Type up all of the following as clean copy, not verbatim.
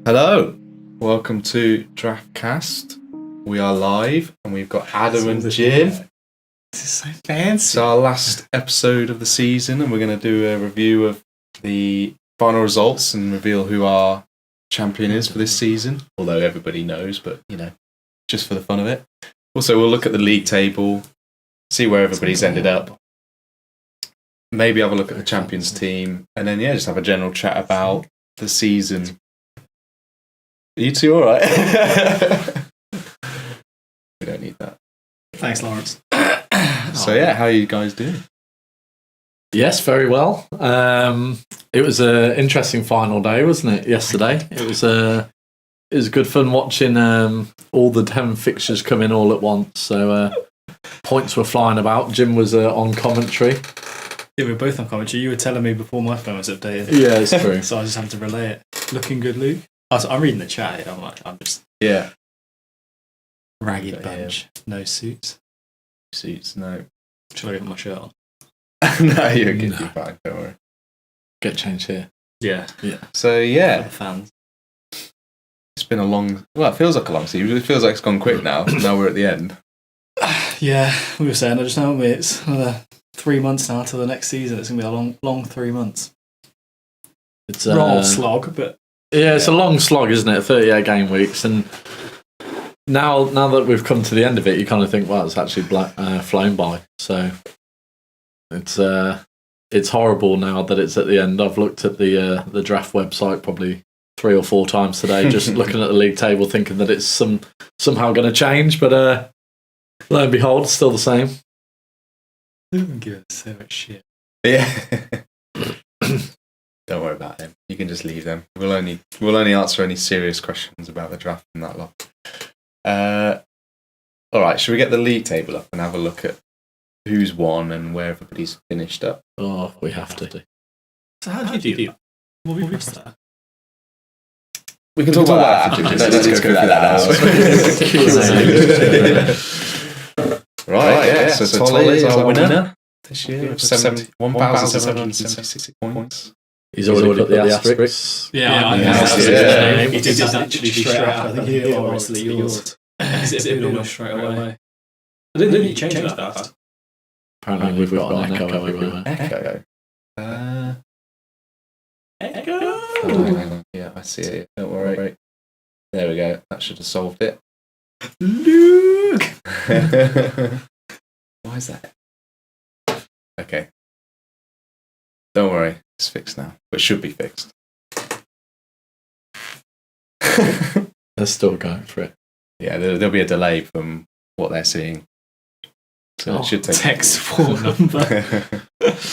Hello, welcome to DraftCast. We are live and we've got Adam and Jim. This is so fancy. It's our last episode of the season and we're going to do a review of the final results and reveal who our champion is for this season. Although everybody knows, but just for the fun of it. Also, we'll look at the league table, see where everybody's ended up. Maybe have a look at the champions team and then just have a general chat about the season. Are you two alright? We don't need that. Thanks, Lawrence. So how are you guys doing? Yes, very well. It was an interesting final day, wasn't it? Yesterday, it was good fun watching all the 10 fixtures come in all at once. So points were flying about. Jim was on commentary. Yeah, we were both on commentary. You were telling me before my phone was updated. Yeah, it's true. So I just had to relay it. Looking good, Luke. I'm reading the chat here. I'm just ragged bunch. No suits. Suits, no. Shall I get my shirt on? No, you're good. You're fine. Don't worry. Get changed here. Yeah. So For the fans. it's been a long. Well, it feels like a long season. It feels like it's gone quick now. Now we're at the end. Yeah, we were saying that just now. It's another 3 months now till the next season. It's gonna be a long 3 months. It's a slog, but it's a long slog, isn't it? 38 game weeks, and now that we've come to the end of it, you kind of think, well, it's actually flown by. So it's horrible now that it's at the end. I've looked at the draft website probably 3 or 4 times today, just looking at the league table, thinking that it's somehow going to change, but lo and behold, it's still the same. don't give us so much shit. Yeah. Don't worry about them. You can just leave them. We'll only answer any serious questions about the draft and that lot. All right. Should we get the league table up and have a look at who's won and where everybody's finished up? Oh, we have to. So how do you do? What we missed that? We can talk about that. Let's go through that now. Right. So Tolly is our winner this year with 1,776 points. He's already put the asterisks. Yeah, he did that literally straight after. I think he obviously yours. Is it almost straight away? I didn't think you changed that fast. Apparently we've got an echo everywhere. Echo? Oh, hang on. Yeah, I see it. Don't worry. There we go. That should have solved it. Luke! Why is that? Okay. Don't worry. It's fixed now. But it should be fixed. They're still going for it. Yeah, there'll be a delay from what they're seeing. So it should take text phone number.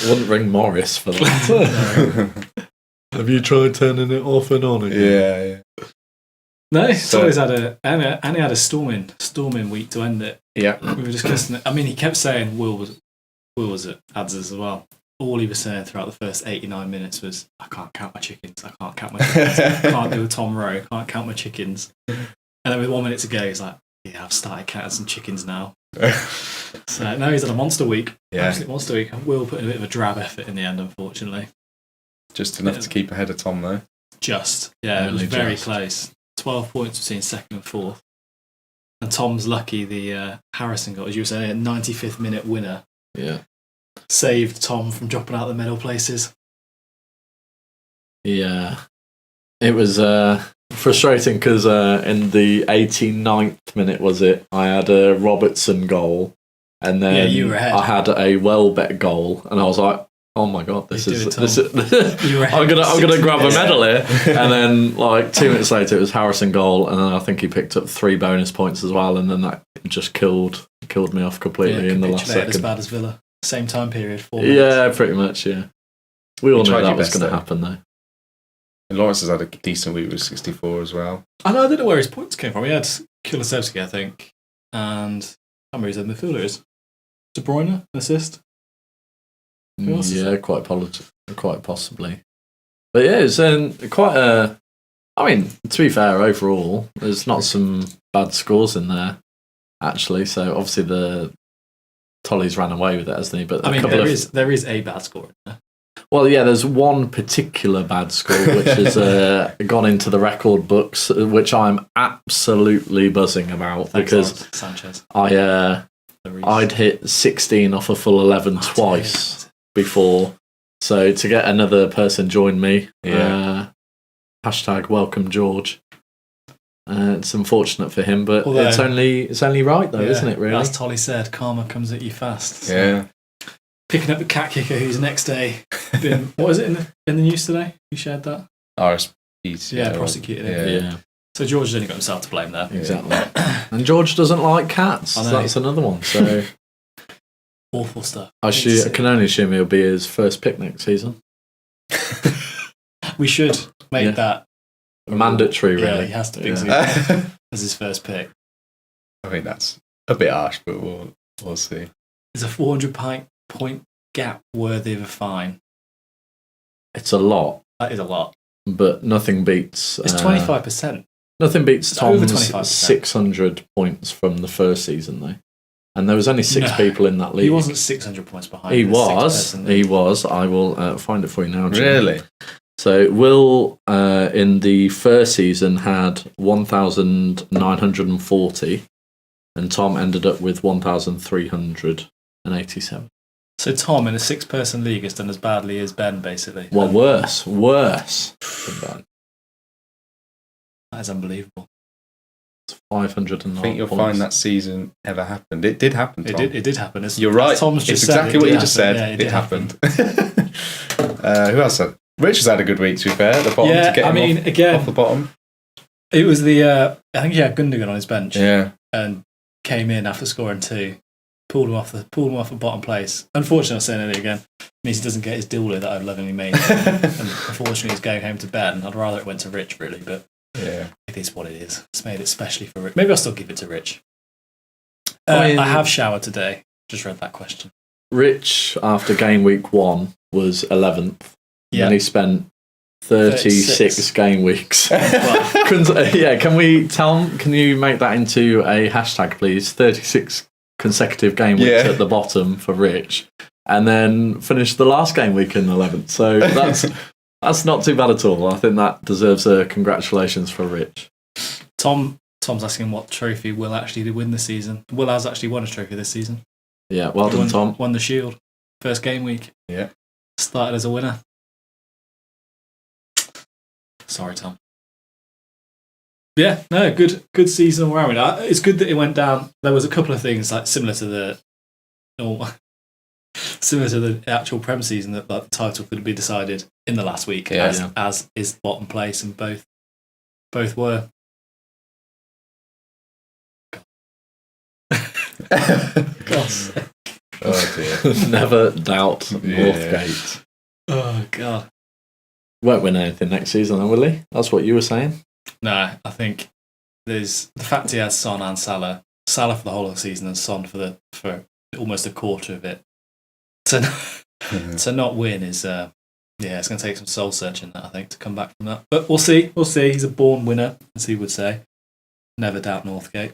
Wouldn't ring Morris for that. Have you tried turning it off and on again? Yeah. No, it's always had a storming week to end it. Yeah. We were discussing it. I mean, he kept saying Will was at ads as well. All he was saying throughout the first 89 minutes was, I can't count my chickens. I can't do a Tom Rowe. I can't count my chickens. And then with 1 minute to go, he's like, yeah, I've started counting some chickens now. So now he's had a monster week. Yeah. Absolute monster week. Will put in a bit of a drab effort in the end, unfortunately. Just enough to keep ahead of Tom, though. It was very close. 12 points between second and fourth. And Tom's lucky the Harrison got, as you were saying, a 95th minute winner. Yeah. Saved Tom from dropping out the middle places. Yeah. It was frustrating because in the 89th minute, was it, I had a Robertson goal and then you were ahead. I had a Welbeck goal and I was like, oh my god, this is I'm gonna grab a medal here. And then like 2 minutes later it was Harrison goal and then I think he picked up 3 bonus points as well and then that just killed me off completely in the last second. As bad as Villa. Same time period, 4 minutes. Yeah, pretty much, yeah. We all knew that was going to happen though. And Lawrence has had a decent week with 64 as well. I don't know where his points came from. He had Kulusevski, I think, and I can't remember who the midfielder is. De Bruyne, an assist? Yeah, quite possibly. But yeah, it's quite a... I mean, to be fair, overall, there's not some bad scores in there, actually. So obviously the Tolly's ran away with it, hasn't he? But I mean, there is a bad score in there. Well, yeah, there's one particular bad score which has gone into the record books, which I'm absolutely buzzing about. Thanks, because Lawrence Sanchez. I'd hit 16 off a full 11 twice before. So to get another person join me, hashtag welcome George. It's unfortunate for him, but it's only right though, isn't it? Really, as Tolly said, karma comes at you fast. So. Yeah. Picking up the cat kicker, who's next day been what was it in the news today? You shared that? RSPs. Yeah, prosecuted him. Yeah. So George has only got himself to blame there. Exactly. And George doesn't like cats. That's another one. So awful stuff. I can only assume it'll be his first pick next season. We should make that mandatory. Really, yeah, he has to pick as his first pick. I think that's a bit harsh, but we'll see. Is a 400-point gap worthy of a fine? It's a lot. That is a lot. But nothing beats. It's 25%. Nothing beats Tom's 600 points from the first season, though. And there was only six people in that league. He wasn't 600 points behind. He was. I will find it for you now, Jim. Really? So Will, in the first season, had 1,940, and Tom ended up with 1,387. So Tom, in a 6-person league, has done as badly as Ben, basically. Well, worse than Ben. That is unbelievable. It's 509 I think you'll find that season ever happened. It did happen, Tom. It did happen. You're right. Tom's just it's exactly what you just said. Yeah, it happened. Who else? Rich has had a good week, to be fair, at the bottom. Yeah, to get him off the bottom. It was I think he had Gundogan on his bench. Yeah. And came in after scoring 2. Pulled him off the bottom place. Unfortunately, I'm saying it again. Means he doesn't get his dealer that I've lovingly made. And unfortunately, he's going home to Ben. I'd rather it went to Rich, really, but it is what it is. It's made it specially for Rich. Maybe I'll still give it to Rich. I have showered today. Just read that question. Rich, after game week 1, was 11th. Yeah. And he spent 36 game weeks. Can you make that into a hashtag, please? 36 consecutive game weeks at the bottom for Rich, and then finish the last game week in 11th. So that's not too bad at all. I think that deserves a congratulations for Rich. Tom's asking what trophy Will actually did win this season. Will has actually won a trophy this season. Yeah, well done, Tom. Won the Shield. First game week. Yeah. Started as a winner. Sorry, Tom. Yeah, no, good season all around. It's good that it went down. There was a couple of things like similar to the actual Prem season that the title could be decided in the last week, as is bottom place, and both were. God's oh dear! Never doubt Northgate. Oh God! Won't win anything next season, though, will he? That's what you were saying. No, I think there's the fact he has Son and Salah for the whole of the season, and Son for almost a quarter of it. To not win is it's going to take some soul searching, that I think, to come back from that. But we'll see. He's a born winner, as he would say. Never doubt Northgate.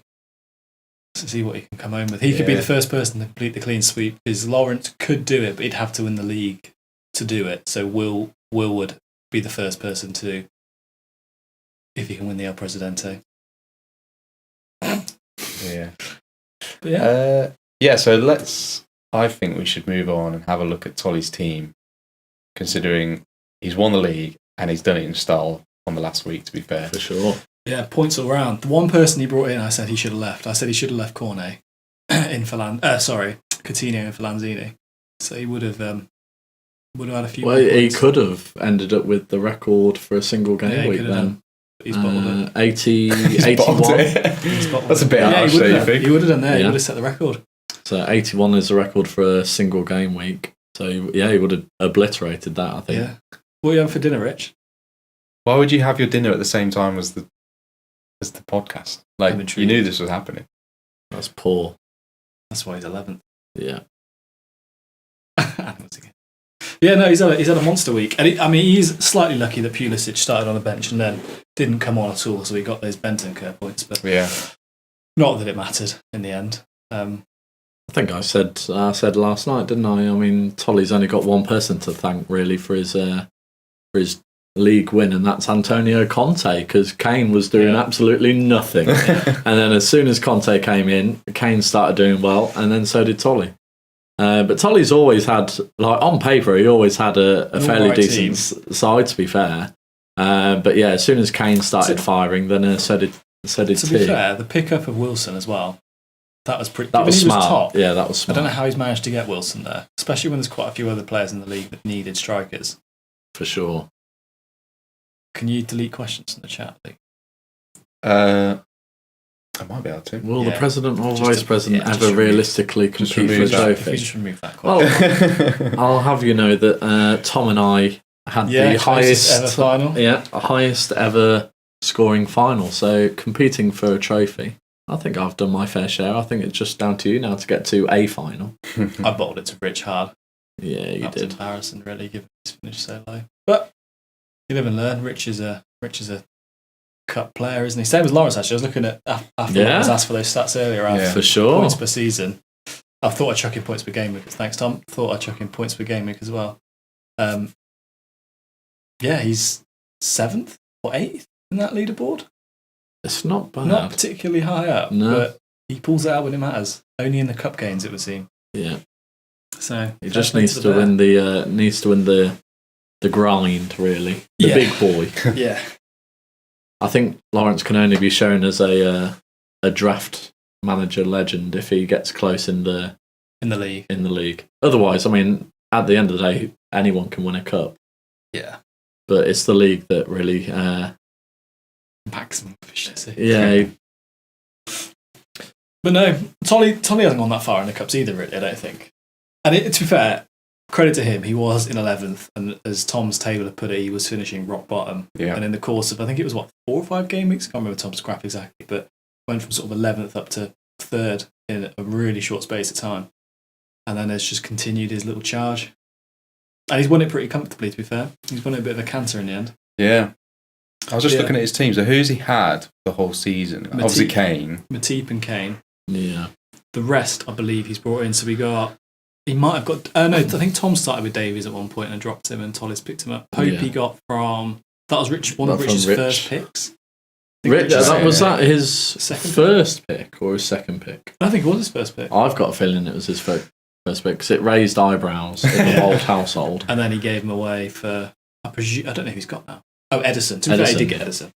To see what he can come home with. He could be the first person to complete the clean sweep, because Lawrence could do it, but he'd have to win the league to do it. So Will would be the first person to, if he can win the El Presidente. Yeah. But so I think we should move on and have a look at Tolly's team, considering he's won the league and he's done it in style on the last week, to be fair. For sure. Yeah, points all round. The one person he brought in, I said he should have left. I said he should have left Cornet Coutinho and Lanzini. So he would have had a few. Well, he could have ended up with the record for a single game week then. He's bottled it. 81. That's a bit harsh, you think? He would have done that. He would have set the record. So 81 is the record for a single game week. So he would have obliterated that, I think. Yeah. What are you having for dinner, Rich? Why would you have your dinner at the same time as the podcast? Like, you knew this was happening. That's poor. That's why he's 11th. Yeah. Yeah, no, he's had a monster week. And he's slightly lucky that Pulisic started on the bench and then didn't come on at all, so he got those Bentancur points. But not that it mattered in the end. I think I said last night, didn't I? I mean, Tolly's only got one person to thank really for his league win, and that's Antonio Conte, because Kane was doing absolutely nothing. And then as soon as Conte came in, Kane started doing well, and then so did Tolly. But Tolly's always had, like on paper, he always had a fairly decent side, to be fair. But yeah, as soon as Kane started firing, then so did To be fair, the pickup of Wilson as well, that was pretty. That was smart. Top, yeah, that was smart. I don't know how he's managed to get Wilson there, especially when there's quite a few other players in the league that needed strikers. For sure. Can you delete questions in the chat, Lee? I might be able to. Will the president or vice president ever realistically compete for a trophy? If you just remove that question. Well, I'll have you know that Tom and I had the highest ever final. Yeah, highest ever scoring final. So competing for a trophy, I think I've done my fair share. I think it's just down to you now to get to a final. I bottled it to Rich hard. Yeah, you that did. Was embarrassing, really, given his finish so low. But you live and learn. Rich is a cup player, isn't he? Same as Lawrence, actually. I was looking at after I was asked for those stats earlier. For sure. Points per season. I thought I'd chuck in points per game week. Thanks, Tom. Thought I'd chuck in points per game week as well. Yeah, he's 7th or 8th in that leaderboard. It's not bad. Not particularly high up, no. But he pulls it out when it matters. Only in the cup games, it would seem. Yeah. So he just needs to win the grind, really. The big boy. Yeah. I think Lawrence can only be shown as a draft manager legend if he gets close in the league. Otherwise, I mean, at the end of the day, anyone can win a cup. Yeah. But it's the league that really maximum efficiency. Yeah. But no, Tolly hasn't gone that far in the cups either, really, I don't think. And to be fair, credit to him, he was in 11th, and as Tom's table put it, he was finishing rock bottom. Yeah. And in the course of, I think it was 4 or 5 game weeks, I can't remember Tom's graph exactly, but went from sort of 11th up to 3rd in a really short space of time. And then has just continued his little charge. And he's won it pretty comfortably, to be fair. He's won it a bit of a canter in the end. Yeah. I was just looking at his team. So who's he had the whole season? Obviously Kane. Matip and Kane. Yeah. The rest, I believe, he's brought in. So he might have got... no, I think Tom started with Davies at one point and dropped him, and Tolly's picked him up. Pope he got from... That was one of Rich's first picks. Was that his first pick or his second pick? I think it was his first pick. I've got a feeling it was his first pick because it raised eyebrows in the old household. And then he gave him away for... I don't know if he's got now. Oh, Edison. To be fair, he did get Edison.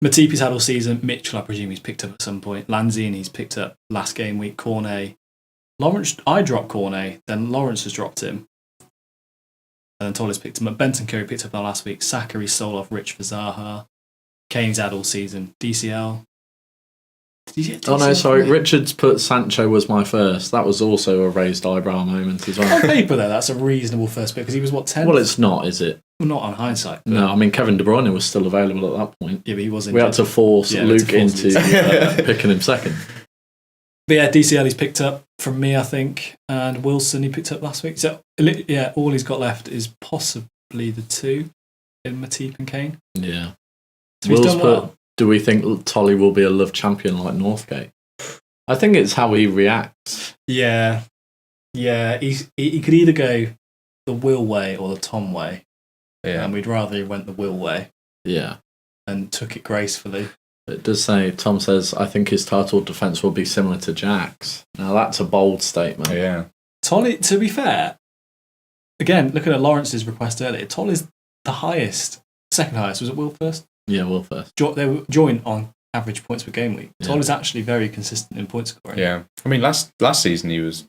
Matip he's had all season. Mitchell, I presume he's picked up at some point. Lanzini he's picked up last game week. Cornet. Lawrence, I dropped Cornet, then Lawrence has dropped him. And then Tolly's picked him up. Benton Curry picked up that last week. Zachary sold off Rich for Zaha. Kane's had all season. DCL. Oh no, sorry. Richards put Sancho was my first. That was also a raised eyebrow moment as well. On paper, though, that's a reasonable first pick because he was 10th? Well, it's not, is it? Well, not on hindsight. No, I mean Kevin De Bruyne was still available at that point. Yeah, but he wasn't. We had to force Luke into picking him second. But yeah, DCL he's picked up from me, I think, and Wilson he picked up last week. So yeah, all he's got left is possibly the 2 in Matip and Kane. Yeah. So he's done well. Do we think Tolly will be a love champion like Northgate? I think it's how he reacts. Yeah. Yeah, he could either go the Will way or the Tom way. Yeah. And we'd rather he went the Will way. Yeah. And took it gracefully. It does say, Tom says, I think his title defence will be similar to Jack's. Now that's a bold statement. Yeah. Tolly, to be fair, again, looking at Lawrence's request earlier, Tolly's the highest. Second highest, was it Will first? Yeah, Will first. They were joint on average points per game week. Yeah. Tolly's actually very consistent in point scoring. Yeah. I mean, last season he was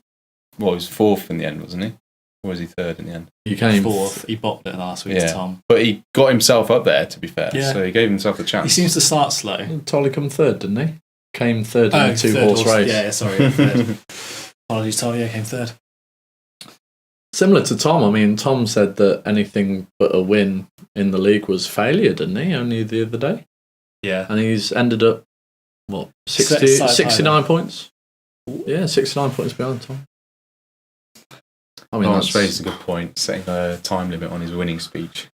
4th in the end, wasn't he? Or was he 3rd in the end? He came 4th. He bottled it last week to Tom. But he got himself up there, to be fair. Yeah. So he gave himself a chance. He seems to start slow. Tolly come 3rd, didn't he? Came 3rd in a 2-horse race. Yeah, sorry. 3rd. Apologies, Tolly. Yeah, came 3rd. Similar to Tom, I mean, Tom said that anything but a win in the league was failure, didn't he? Only the other day. Yeah. And he's ended up, 69 points? Yeah, 69 points behind Tom. I mean, that's raised a good point, setting a time limit on his winning speech.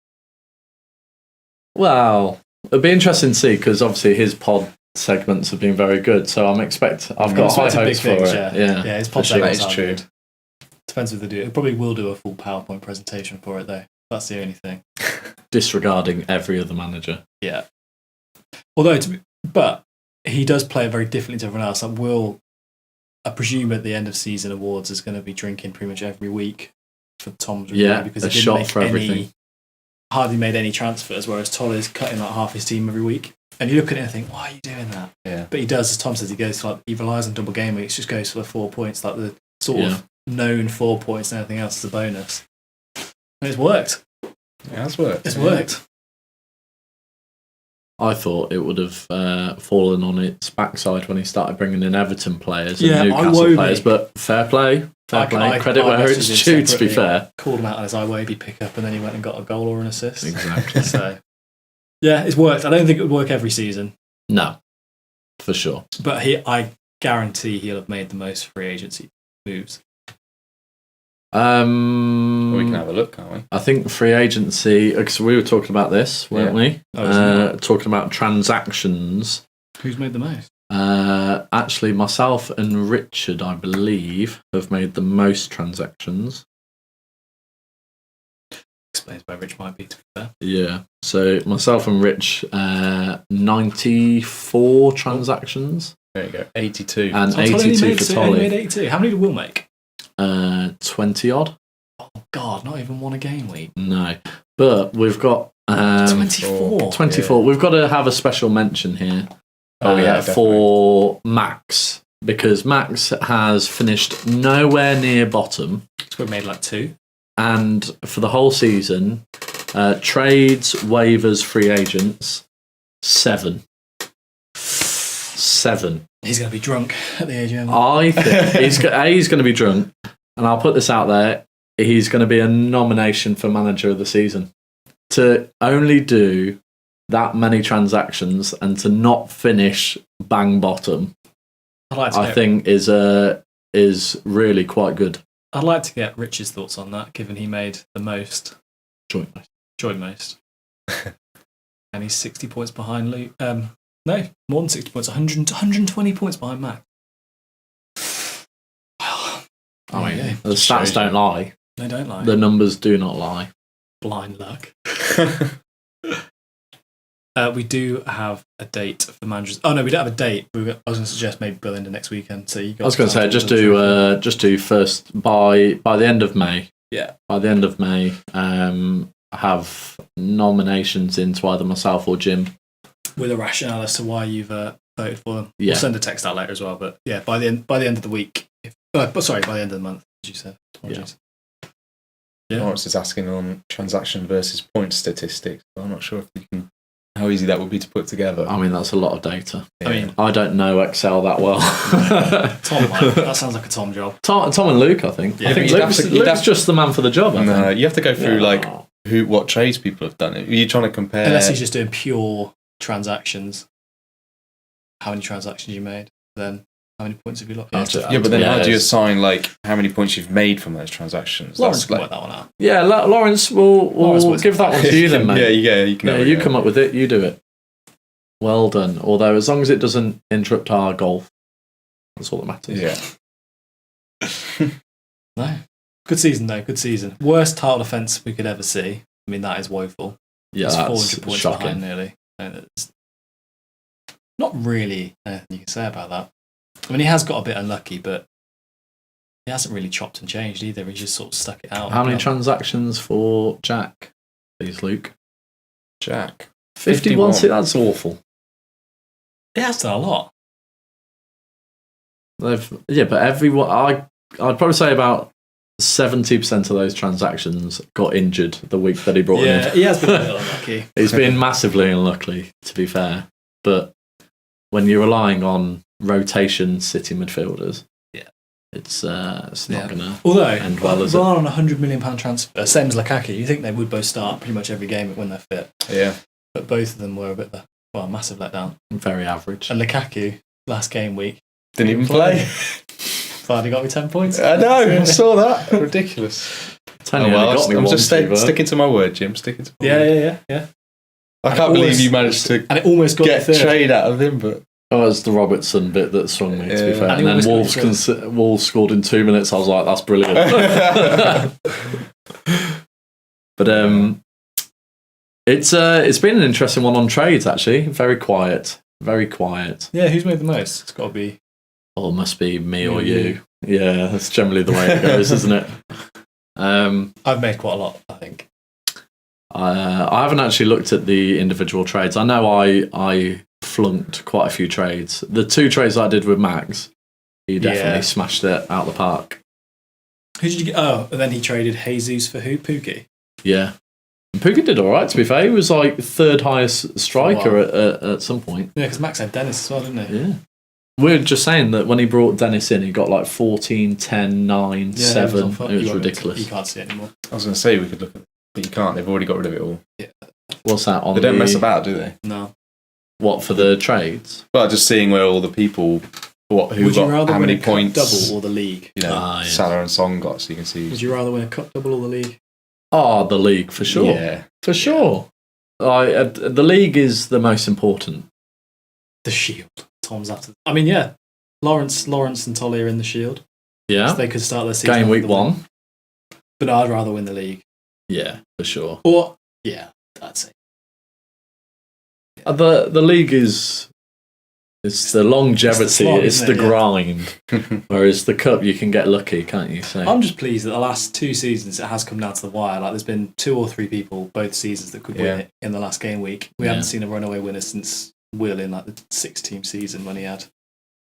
Well, it'd be interesting to see, because obviously his pod segments have been very good. So I've got Expected high big hopes for things, it. Yeah, his pod for sure. That segments is are true. good. Depends if they do. It probably will do a full PowerPoint presentation for it though. That's the only thing. Disregarding every other manager. Yeah. Although, but he does play it very differently to everyone else. Like I presume at the end of season awards is going to be drinking pretty much every week for Tom's review because a he didn't shot make for everything. hardly made any transfers, whereas Toll is cutting like half his team every week. And you look at it and think, why are you doing that? Yeah. But he does, as Tom says, he relies on double game weeks, just goes for the 4 points, like the sort of known 4 points and everything else is a bonus. And it's worked. It has worked. It's worked. I thought it would have fallen on its backside when he started bringing in Everton players and Newcastle players, but fair play. Credit where it's due, to be fair. Called him out on his Iwobi pickup and then he went and got a goal or an assist. Exactly. So, yeah, it's worked. I don't think it would work every season. No, for sure. But I guarantee he'll have made the most free agency moves. We can have a look, can't we? I think free agency, because we were talking about this, weren't we? Talking about transactions. Who's made the most? Actually, myself and Richard, I believe, have made the most transactions. Explains why Rich might be, to be fair. Yeah. So myself and Rich, 94 transactions. There you go. 82. And So 82 for He Tolly. made 82. How many did Will make? 20 odd. Oh, God, not even one a game week. No. But we've got 24. 24. Yeah. We've got to have a special mention here Definitely. for Max, because Max has finished nowhere near bottom. So we made like 2. And for the whole season, trades, waivers, free agents, 7. 7. He's going to be drunk at the AGM. I think he's going to be drunk, and I'll put this out there: he's going to be a nomination for manager of the season. To only do that many transactions and to not finish bang bottom, I think is really quite good. I'd like to get Rich's thoughts on that, given he made the most. Joint most. And he's 60 points behind Luke. No, more than 60 points. 120 points behind Mac. I mean, yeah. the stats don't lie. They don't lie. The numbers do not lie. Blind luck. We do have a date for the managers. Oh no, we don't have a date. I was going to suggest maybe Bill into next weekend. So you guys. I was going to say just do first by the end of May. Yeah. By the end of May, have nominations into either myself or Jim. With a rationale as to why you've voted for them. Yeah. We'll send a text out later as well. But yeah, by the end of the week. By the end of the month, as you said. Apologies. Yeah. Lawrence is asking on transaction versus point statistics. I'm not sure if you can. How easy that would be to put together. I mean, that's a lot of data. Yeah. I mean, I don't know Excel that well. Tom might. That sounds like a Tom job. Tom and Luke, I think. Yeah, I think but Luke's just the man for the job. I no, think. you have to go through what trades people have done. Are you trying to compare? Unless he's just doing pure transactions. How many transactions you made? Then how many points have you lost? Yeah, but then how do you assign how many points you've made from those transactions? Lawrence That's can work that one out. Yeah, Lawrence will give that one to you then, mate. Yeah, you can. You come up with it. You do it. Well done. Although, as long as it doesn't interrupt our golf, that's all that matters. Yeah. No. Good season, though. Good season. Worst title defence we could ever see. I mean, that is woeful. Yeah, it's that's 400 points shocking. behind nearly. And it's not really anything you can say about that. I mean, he has got a bit unlucky, but he hasn't really chopped and changed either. He's just sort of stuck it out. How many transactions for Jack, please, Luke? Jack. 51. See, that's awful. He has done a lot. But everyone, I'd probably say about 70% of those transactions got injured the week that he brought him in. He has been a little unlucky. He's been massively unlucky, to be fair. But when you're relying on rotation City midfielders, it's not going to end well, is it? on a £100 million transfer, same as Lukaku, you think they would both start pretty much every game when they're fit. Yeah. But both of them were a bit of a massive letdown. Very average. And Lukaku, last game week, Didn't even play. Finally got me 10 points. I know, I saw that. Ridiculous. I'm just sticking to my word, Jim. Sticking to my word. Yeah. I can't believe you managed to and it almost got get third. trade out of him, but Oh, it's the Robertson bit that swung me, to be fair. And And then Wolves Wolves scored in 2 minutes. I was like, that's brilliant. But it's been an interesting one on trades, actually. Very quiet. Very quiet. Yeah, who's made the most? It's got to be... Oh, it must be me or you. Yeah, that's generally the way it goes, isn't it? I've made quite a lot, I think. I haven't actually looked at the individual trades. I know I flunked quite a few trades. The 2 trades I did with Max, he definitely smashed it out the park. Who did you get? Oh, and then he traded Jesus for who? Pookie? Yeah. And Pookie did all right, to be fair. He was like 3rd highest striker at some point. Yeah, because Max had Dennis as well, didn't he? Yeah. We're just saying that when he brought Dennis in, he got like 14, 10, 9, 7. It was ridiculous. You can't see it anymore. I was going to say we could look at it, but you can't. They've already got rid of it all. Yeah. What's that on? They don't mess about, do they? No. What, for the trades? Well, just seeing where all the people, who Would you got rather how win many a points, cup double or the league? you know, Salah and Song got, so you can see. Would you rather win a cup double or the league? Oh, the league, for sure. Yeah. For sure. The league is the most important. The Shield. Tom's after. I mean, yeah. Lawrence and Tolly are in the Shield. Yeah. So they could start their season Game week with the 1. win. But I'd rather win the league. Yeah, for sure. Or, yeah, that's it. The league is... It's the longevity, it's the grind. Whereas the cup, you can get lucky, can't you? So I'm just pleased that the last 2 seasons it has come down to the wire. Like there's been 2 or 3 people both seasons that could win it in the last game week. We haven't seen a runaway winner since Will in like the 6-team season when he had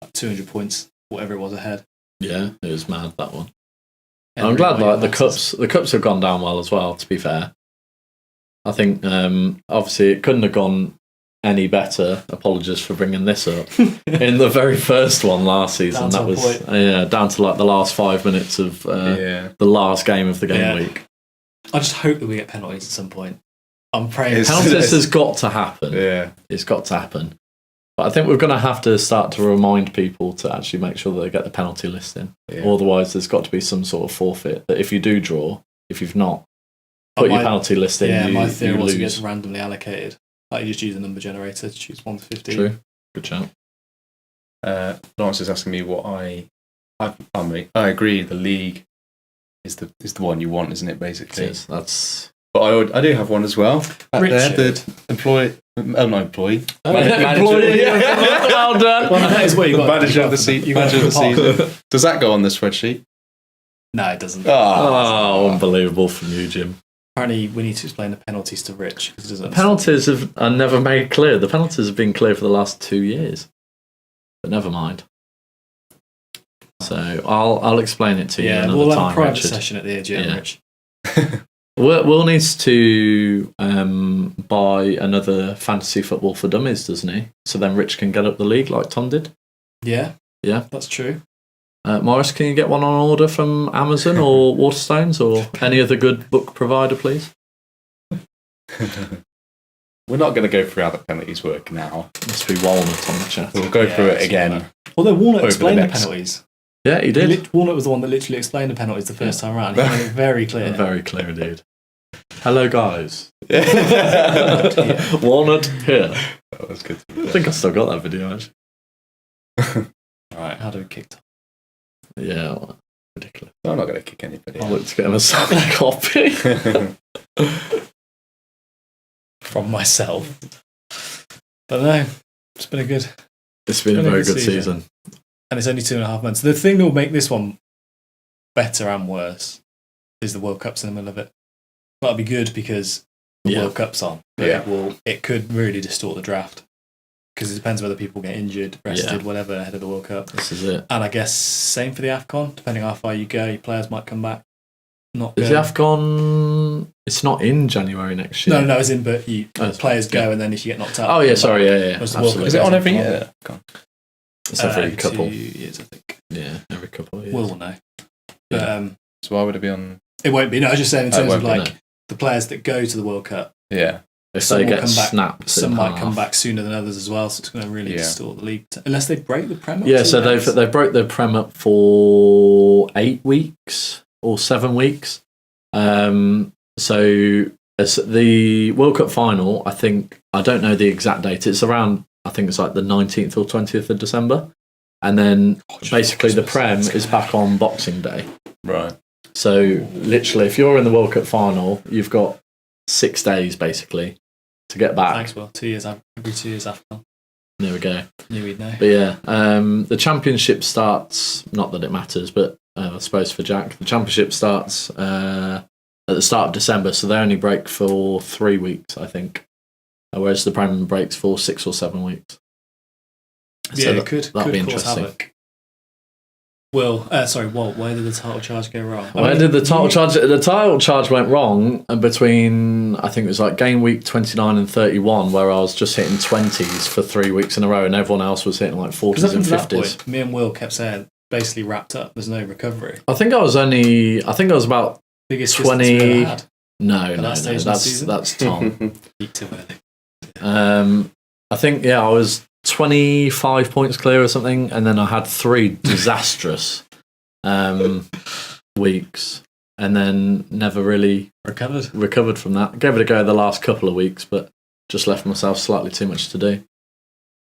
like 200 points, whatever it was ahead. Yeah, it was mad, that one. I'm glad like the cups have gone down well as well, to be fair. I think obviously it couldn't have gone any better. Apologies for bringing this up. In the very first one last season, that was down to like the last 5 minutes of the last game of the game week. I just hope that we get penalties at some point. I'm praying. Penalties has got to happen. Yeah, it's got to happen. But I think we're going to have to start to remind people to actually make sure that they get the penalty list in. Yeah. Otherwise, there's got to be some sort of forfeit that if you do draw, if you've not put your penalty list in, my you theory was lose. it gets randomly allocated. Like you just use a number generator to choose 1 to 15. True. Good shout. Lawrence is asking me what I agree. The league is the one you want, isn't it? Basically, it is. That's. But I do have one as well. Richard. Employee. Well done. Well, that is what you got. Manager of the season. Does that go on the spreadsheet? No, it doesn't. Oh, unbelievable from you, Jim. Apparently, we need to explain the penalties to Rich. The penalties are never made clear. The penalties have been clear for the last 2 years. But never mind. So I'll explain it to you another we'll time, have a private Richard. session at the AGM, Rich. Will needs to buy another fantasy football for dummies, doesn't he? So then Rich can get up the league like Tom did. Yeah, yeah, that's true. Morris, can you get one on order from Amazon or Waterstones or any other good book provider, please? We're not going to go through how the penalties work now. Must be Walnut on the chat. We'll go through it again. Although Walnut explained the penalties. Yeah, he did. Walnut was the one that literally explained the penalties the first time around. He made it very clear. Very clear indeed. Hello, guys. Yeah. Walnut here. That was good. I think I still got that video, actually. Right, how do we kick Tom? Yeah, ridiculous. I'm not going to kick anybody. I'll look to get him a signed copy. From myself. But no, it's been a very good season. And it's only 2.5 months. The thing that will make this one better and worse is the World Cup's in the middle of it. That'll be good because the World Cup's on. But it could really distort the draft. Because it depends whether people get injured, rested, whatever, ahead of the World Cup. This is it. And I guess same for the AFCON. Depending on how far you go, your players might come back. Is the AFCON... It's not in January next year. No, it's in, but players go, and then if you get knocked out... Oh, yeah, sorry, yeah. Absolutely. Is it on every year? It's every couple. 2 years, I think. Yeah, every couple of years. We'll know. But, so why would it be on... It won't be. No, I was just saying in terms of the players that go to the World Cup. Yeah. If they get snapped, some might come back sooner than others as well, so it's going to really distort the league. Unless they break the Prem up. Yeah, so they broke their Prem up for 8 weeks or 7 weeks. So as the World Cup final, I don't know the exact date. It's around I think it's like the 19th or 20th of December. And then basically the Prem is back on Boxing Day. Right. So literally, if you're in the World Cup final, you've got 6 days basically to get back. Thanks, Will. 2 years, every 2 years after. There we go. Knew we'd know. But yeah, the championship starts, not that it matters, but I suppose for Jack, the championship starts at the start of December, so they only break for 3 weeks, I think. Whereas the Prem breaks for 6 or 7 weeks. Yeah, So it could that'd be cause interesting. havoc. Walt, where did the title charge go wrong? Where did the title charge? The title charge went wrong between, I think it was like game week 29 and 31, where I was just hitting 20s for 3 weeks in a row, and everyone else was hitting like 40s and 50s. Me and Will kept saying basically wrapped up. There's no recovery. I think I was about Biggest 20. distance we've ever had. No, last stage of the season? that's Tom. Peak too early. I think I was 25 points clear or something, and then I had 3 disastrous weeks, and then never really recovered from that. Gave it a go the last couple of weeks, but just left myself slightly too much to do.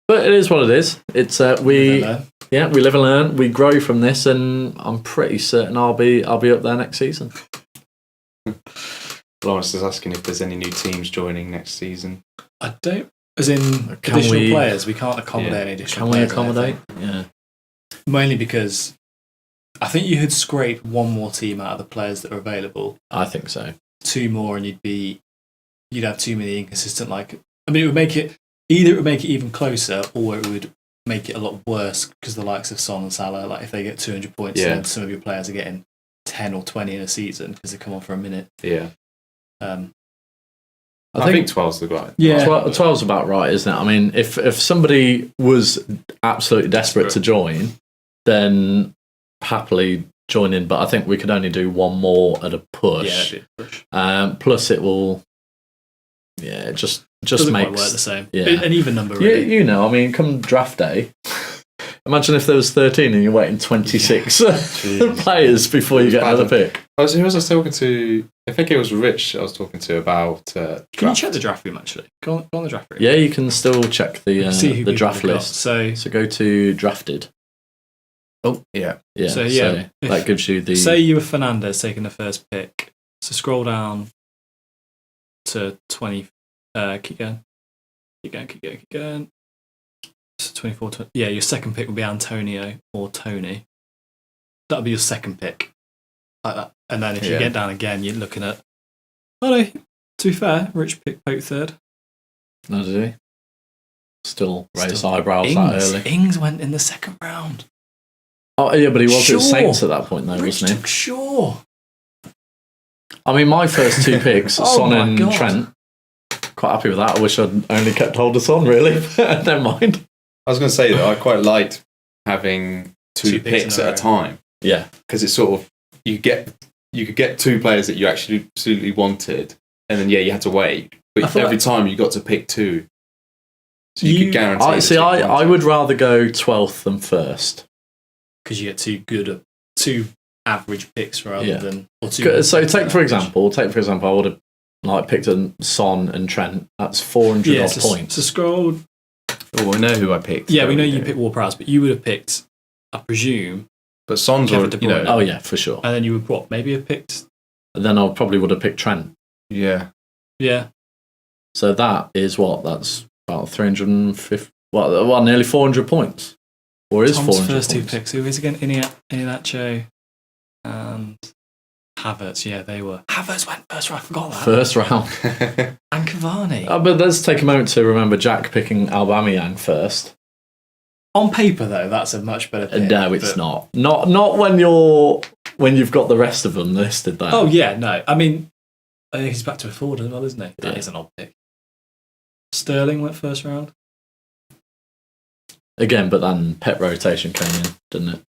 But it is what it is. It's we live and learn. We grow from this, and I'm pretty certain I'll be up there next season. Lawrence is asking if there's any new teams joining next season. I don't. As in additional players, we can't accommodate any additional players. Can we accommodate? Yeah. Mainly because I think you could scrape one more team out of the players that are available. I think so. 2 more, and you'd have too many inconsistent. It would make it even closer, or it would make it a lot worse because the likes of Son and Salah, like if they get 200 points, and some of your players are getting 10 or 20 in a season because they come on for a minute. Yeah. I think 12's the right. Yeah, 12's about right, isn't it? I mean, if somebody was absolutely desperate to join, then happily join in. But I think we could only do one more at a push. Yeah, a push. Plus, it will. Yeah, it just doesn't makes quite work the same. Yeah. An even number. Really. I mean, come draft day. Imagine if there was 13 and you're waiting 26 players before you get another pick. Who was I talking to? I think it was Rich I was talking to about Can you check the draft room, actually? Go on the draft room. Yeah, you can still check the draft list. So go to drafted. Oh, yeah. Yeah, so that gives you the... Say you were Fernandez taking the first pick. So scroll down to 20... Keep going. 24, 20, yeah, your second pick would be Antonio or Tony. That would be your second pick. Like that. And then if you get down again, you're looking at... Oh no, to be fair, Rich picked Pope third. No, did he? Still raised eyebrows that early. Ings went in the second round. Oh, yeah, but he was at Saints at that point, though, wasn't he? Sure. I mean, my first 2 picks, Son and Trent, quite happy with that. I wish I'd only kept hold of Son, really. Never mind. I was going to say that I quite liked having 2 picks at a time. Yeah. Because it's sort of, you could get 2 players that you actually absolutely wanted, and then, you had to wait. But every time you got to pick 2. So you could guarantee. I would rather go 12th than first. Because you get 2 average picks rather than... Or 2 so take for example, I would have picked a Son and Trent. That's 400 odd points. So scroll... Oh, we know who I picked. Yeah, we know you picked Ward-Prowse, but you would have picked, I presume... But Son's already, Oh, yeah, for sure. And then you would, maybe have picked... And then I probably would have picked Trent. Yeah. Yeah. So that is what? That's about 350... nearly 400 points. Or is Tom's 400 first points. 2 picks. Who is again? Iheanacho and Havertz. Yeah, they were. Havertz went first round. I forgot that. First round. And Cavani. But let's take a moment to remember Jack picking Aubameyang first. On paper, though, that's a much better pick. No, it's not. Not when you've got the rest of them listed there. Oh yeah, no. I mean, he's back to a forward as well, isn't he? That is an odd pick. Sterling went first round. Again, but then Pep rotation came in, didn't it?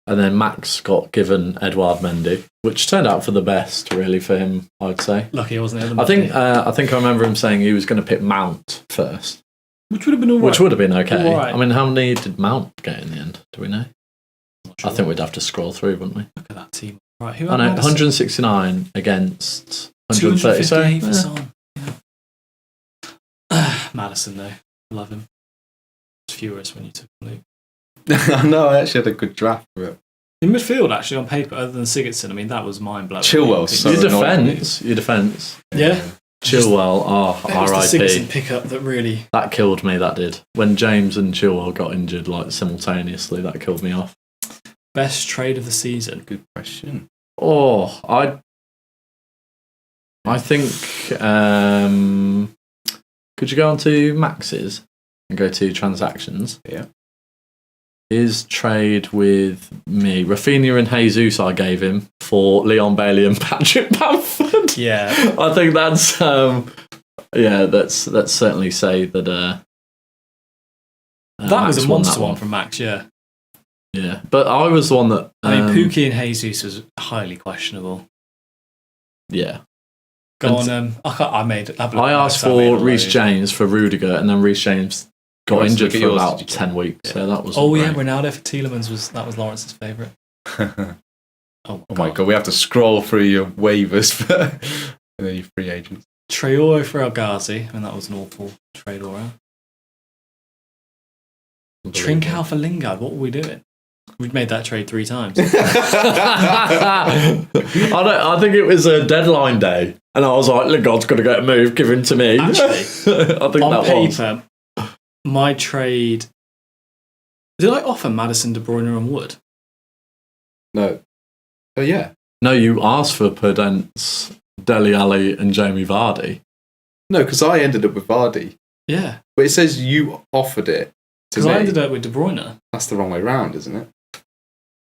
And then Max got given Edouard Mendy, which turned out for the best, really, for him, I'd say. Lucky he wasn't in the I think I remember him saying he was going to pick Mount first. Which would have been all right. Which would have been okay. All right. I mean, how many did Mount get in the end? Do we know? Sure. I think we'd have to scroll through, wouldn't we? Look at that team. Right, who? I know, 169 against 130. 258 for Son. Madison, though. Love him. It's furious when you took Luke. I know, I actually had a good draft for it. In midfield, actually, on paper, other than Sigurdsson, I mean, that was mind-blowing. Chilwell, so Your annoying. defence. Yeah. Chilwell, It was the Sigurdsson R.I.P. pickup that really... That killed me, that did. When James and Chilwell got injured, like, simultaneously, that killed me off. Best trade of the season. Good question. Oh, I think... could you go on to Max's and go to transactions? Yeah. His trade with me, Rafinha and Jesus, I gave him for Leon Bailey and Patrick Bamford. Yeah. I think that's let's certainly say that That Max was a won monster that one from Max, yeah. Yeah, but I was the one that I mean, Pookie and Jesus was highly questionable. Yeah. Go And on, I asked for Reece James for Rudiger, and then Reece James got Yours, injured look at for yours, about did you 10 weeks. Yeah. So that was Oh, great. yeah, Ronaldo for Tielemans was Lawrence's favourite. Oh my god, we have to scroll through your waivers for your free agents. Traore for El Ghazi, and that was an awful trade all round. Trincao for Lingard, what were we doing? We'd made that trade 3 times. I think it was a deadline day, and I was like, Lingard's got to get a move, give him to me. Actually, I think on that was. paper, my trade... Did I offer Madison, De Bruyne and Wood? No. Oh yeah. No, you asked for Podence, Dele Alli, and Jamie Vardy. No, because I ended up with Vardy. Yeah. But it says you offered it to Because me. I ended up with De Bruyne. That's the wrong way round, isn't it?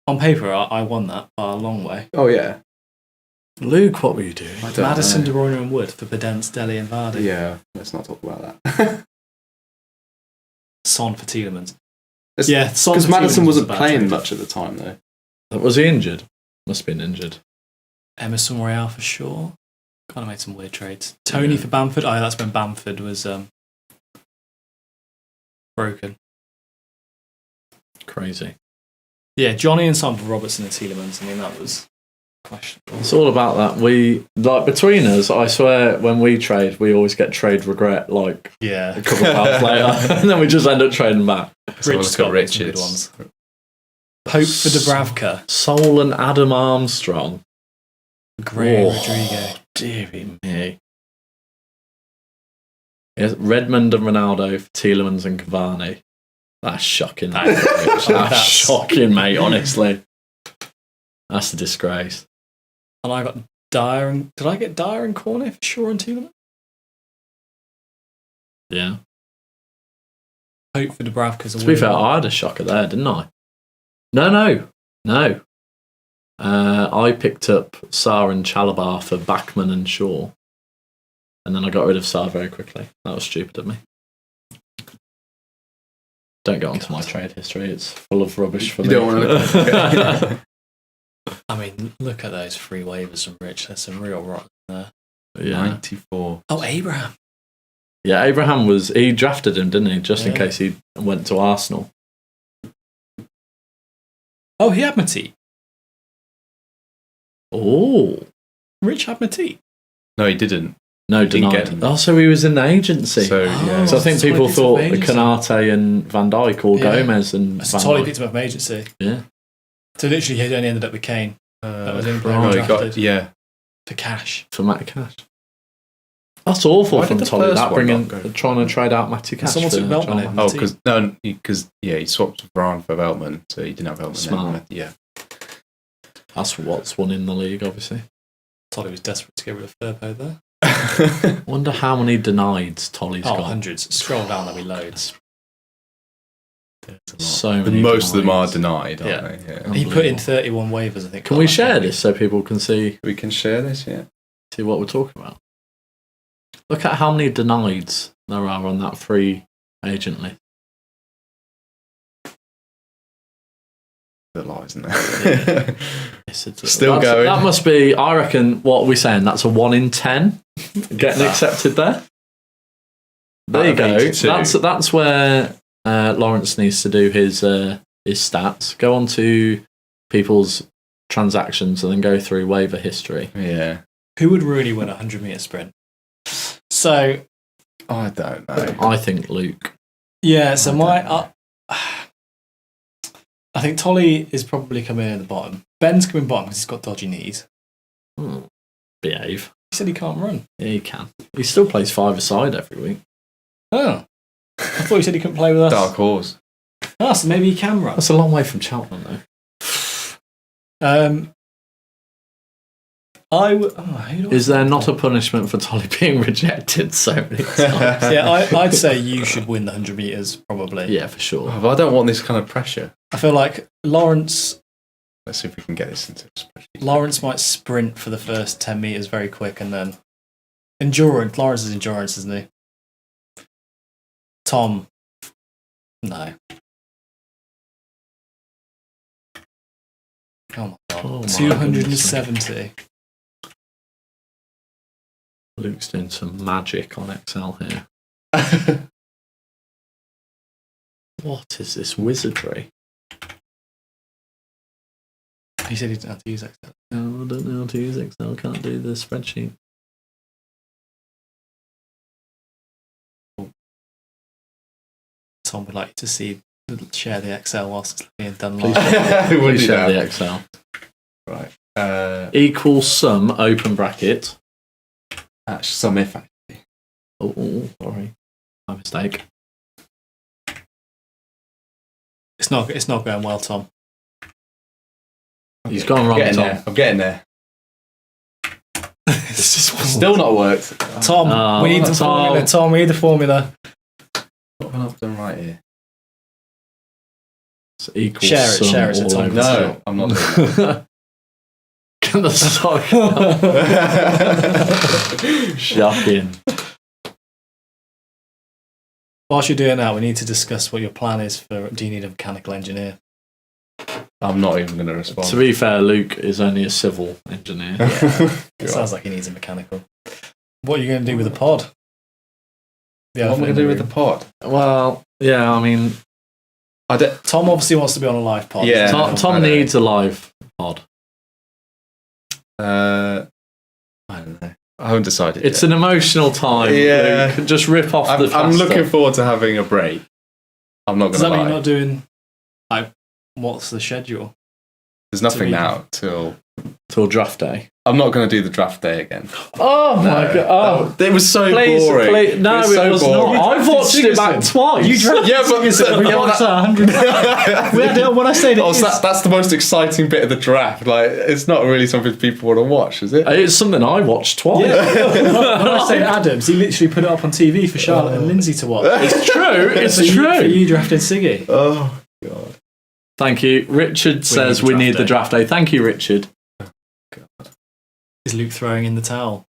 On paper, I won that by a long way. Oh yeah. Luke, what were you doing? I don't Madison, know. De Bruyne and Wood for Podence, Dele and Vardy. Yeah, let's not talk about that. Son for Tielemans. It's- Yeah, Son Because for Madison Tielemans was a wasn't bad playing trade. much at the time, though. Was he injured? Must have been injured. Emerson Royale for Shaw. Kind of made some weird trades. Tony for Bamford. Oh, that's when Bamford was broken. Crazy. Yeah, Johnny and Son for Robertson and Tielemans. I mean, that was questionable. It's all about that. We, like, between us, I swear, when we trade, we always get trade regret, like, Yeah. a couple of hours later, and then we just end up trading back. Rich Scott got some good ones. Pope for Dubravka. Sol and Adam Armstrong. Gray Oh, Rodrigo. Deary me. Yes, Redmond and Ronaldo for Tielemans and Cavani. That's shocking. That's shocking, mate, honestly. That's a disgrace. And I got Dyer and... Did I get Dyer and Cornet for Shaw and Tielemans? Yeah. Pope for Dubravka's a To be fair, I had a shocker there, didn't I? No. I picked up Sarr and Chalabar for Bachmann and Shaw. And then I got rid of Sarr very quickly. That was stupid of me. Don't go onto my trade history. It's full of rubbish for You me. don't want to look at it. I mean, look at those free waivers from Rich. There's some real rot there. Yeah. 94. Oh, Abraham. Yeah, Abraham he drafted him, didn't he? Just in Yeah. case he went to Arsenal. Oh, he had Matip. Oh. Rich had Matip. No, he didn't. No, Didn't denied. get him. Oh, so he was in the agency. So, yeah. So I think That's why people he picked thought up agency. Kanate and Van Dijk or Yeah. Gomez and That's Van totally Dijk. picked him up from agency. Yeah. So literally, he only ended up with Kane that was in player Oh, he drafted got, yeah. for cash. For Matty Cash. That's awful Why from did the Tolly. first That one bringing not go? trying to trade out Matty Cash. Someone for took Veltman John in. Matt. Oh, he swapped Varane for Veltman, so he didn't have Veltman. Smart. Yeah. That's what's won in the league, obviously. Tolly was desperate to get rid of Firpo there. Wonder how many denieds Tolly's Oh, got. hundreds. Scroll down, there'll be loads. So But many. most of them are denieds. denied, aren't they? Yeah. He put in 31 waivers, I think. Can we share this so people can see We can share this, yeah. what we're talking about? Look at how many denieds there are on that free agent list. A lot, isn't there? Still That's- going. That must be, I reckon, what are we saying? That's a 1 in 10 getting accepted there. There you Out of go. 82. That's where Lawrence needs to do his stats. Go on to people's transactions and then go through waiver history. Yeah. Who would really win a 100-metre sprint? So, I don't know. I think Luke. Yeah, so I think Tolly is probably coming in at the bottom. Ben's coming bottom because he's got dodgy knees. Behave. He said he can't run. Yeah, he can. He still plays 5-a-side every week. Oh. I thought he said he couldn't play with us. Dark horse. Ah, so maybe he can run. That's a long way from Cheltenham, though. Is there not a punishment for Tolly being rejected so many times? Yeah, I'd say you should win the 100 metres, probably. Yeah, for sure. Oh, but I don't want this kind of pressure. I feel like Lawrence Let's see if we can get this into a spreadsheet. Lawrence might sprint for the first 10 metres very quick and then... Endurance. Lawrence is endurance, isn't he? Tom. No. Oh my god. Oh my 270. Luke's doing some magic on Excel here. What is this wizardry? He said he didn't have to use Excel. No, I don't know how to use Excel. Can't do the spreadsheet. Tom would like to share the Excel whilst it's being done Please, live. please share the Excel. Right. Equals sum, open bracket. Sum if actually. Oh, sorry. My mistake. It's not going well, Tom. He's gone wrong, Tom. I'm getting there. It's just Still not worked. Tom, we need the formula. Tom, we need the formula. What have I not done right here? It's equals Share it, sum share it, all Tom. over. No, I'm not doing that. Get the sock. Shocking. Whilst you're doing that, we need to discuss what your plan is for... Do you need a mechanical engineer? I'm not even going to respond. To be fair, Luke is only a civil engineer. It sounds like he needs a mechanical. What are you going to do with the pod? What am I going to do with the pod? Well, yeah, I mean... Tom obviously wants to be on a live pod. Yeah. Tom needs a live pod. I don't know. I haven't decided It's yet. an emotional time. Yeah. Luke. Just rip off the I'm faster. looking forward to having a break. I'm not Does going that to mean lie. you're not doing... Like, what's the schedule? There's nothing to now till... Till draft day. I'm not going to do the draft day again. Oh my god! It was so Please, boring. no, it was boring. not. I've watched it back twice. You drafted Yeah, but when I say that, Oh, so that's the most exciting bit of the draft. Like, it's not really something people want to watch, is it? It's something I watched twice. when I say Adams, he literally put it up on TV for Charlotte and Lindsay to watch. It's true. It's For true. you drafted Siggy. Oh god. Thank you. Richard says we need the draft day. Thank you, Richard. Is Luke throwing in the towel?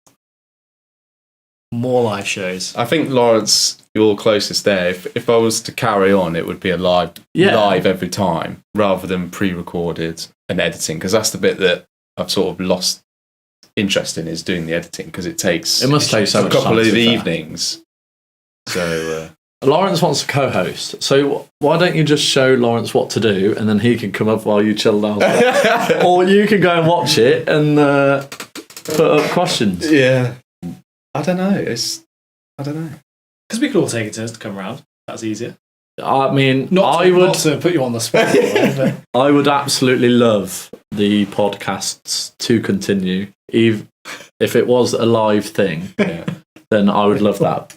More live shows. I think Lawrence, you're closest there. If I was to carry on, it would be a live every time rather than pre-recorded and editing, because that's the bit that I've sort of lost interest in, is doing the editing, because it takes must take so a much couple time of to be fair. evenings. So Lawrence wants to co-host. So why don't you just show Lawrence what to do, and then he can come up while you chill down, or you can go and watch it and put up questions. yeah, I don't know. I don't know. Because we could all take it turns to come around. That's easier. I mean, Not to put you on the spot. But I would absolutely love the podcasts to continue. If it was a live thing, then I would love that.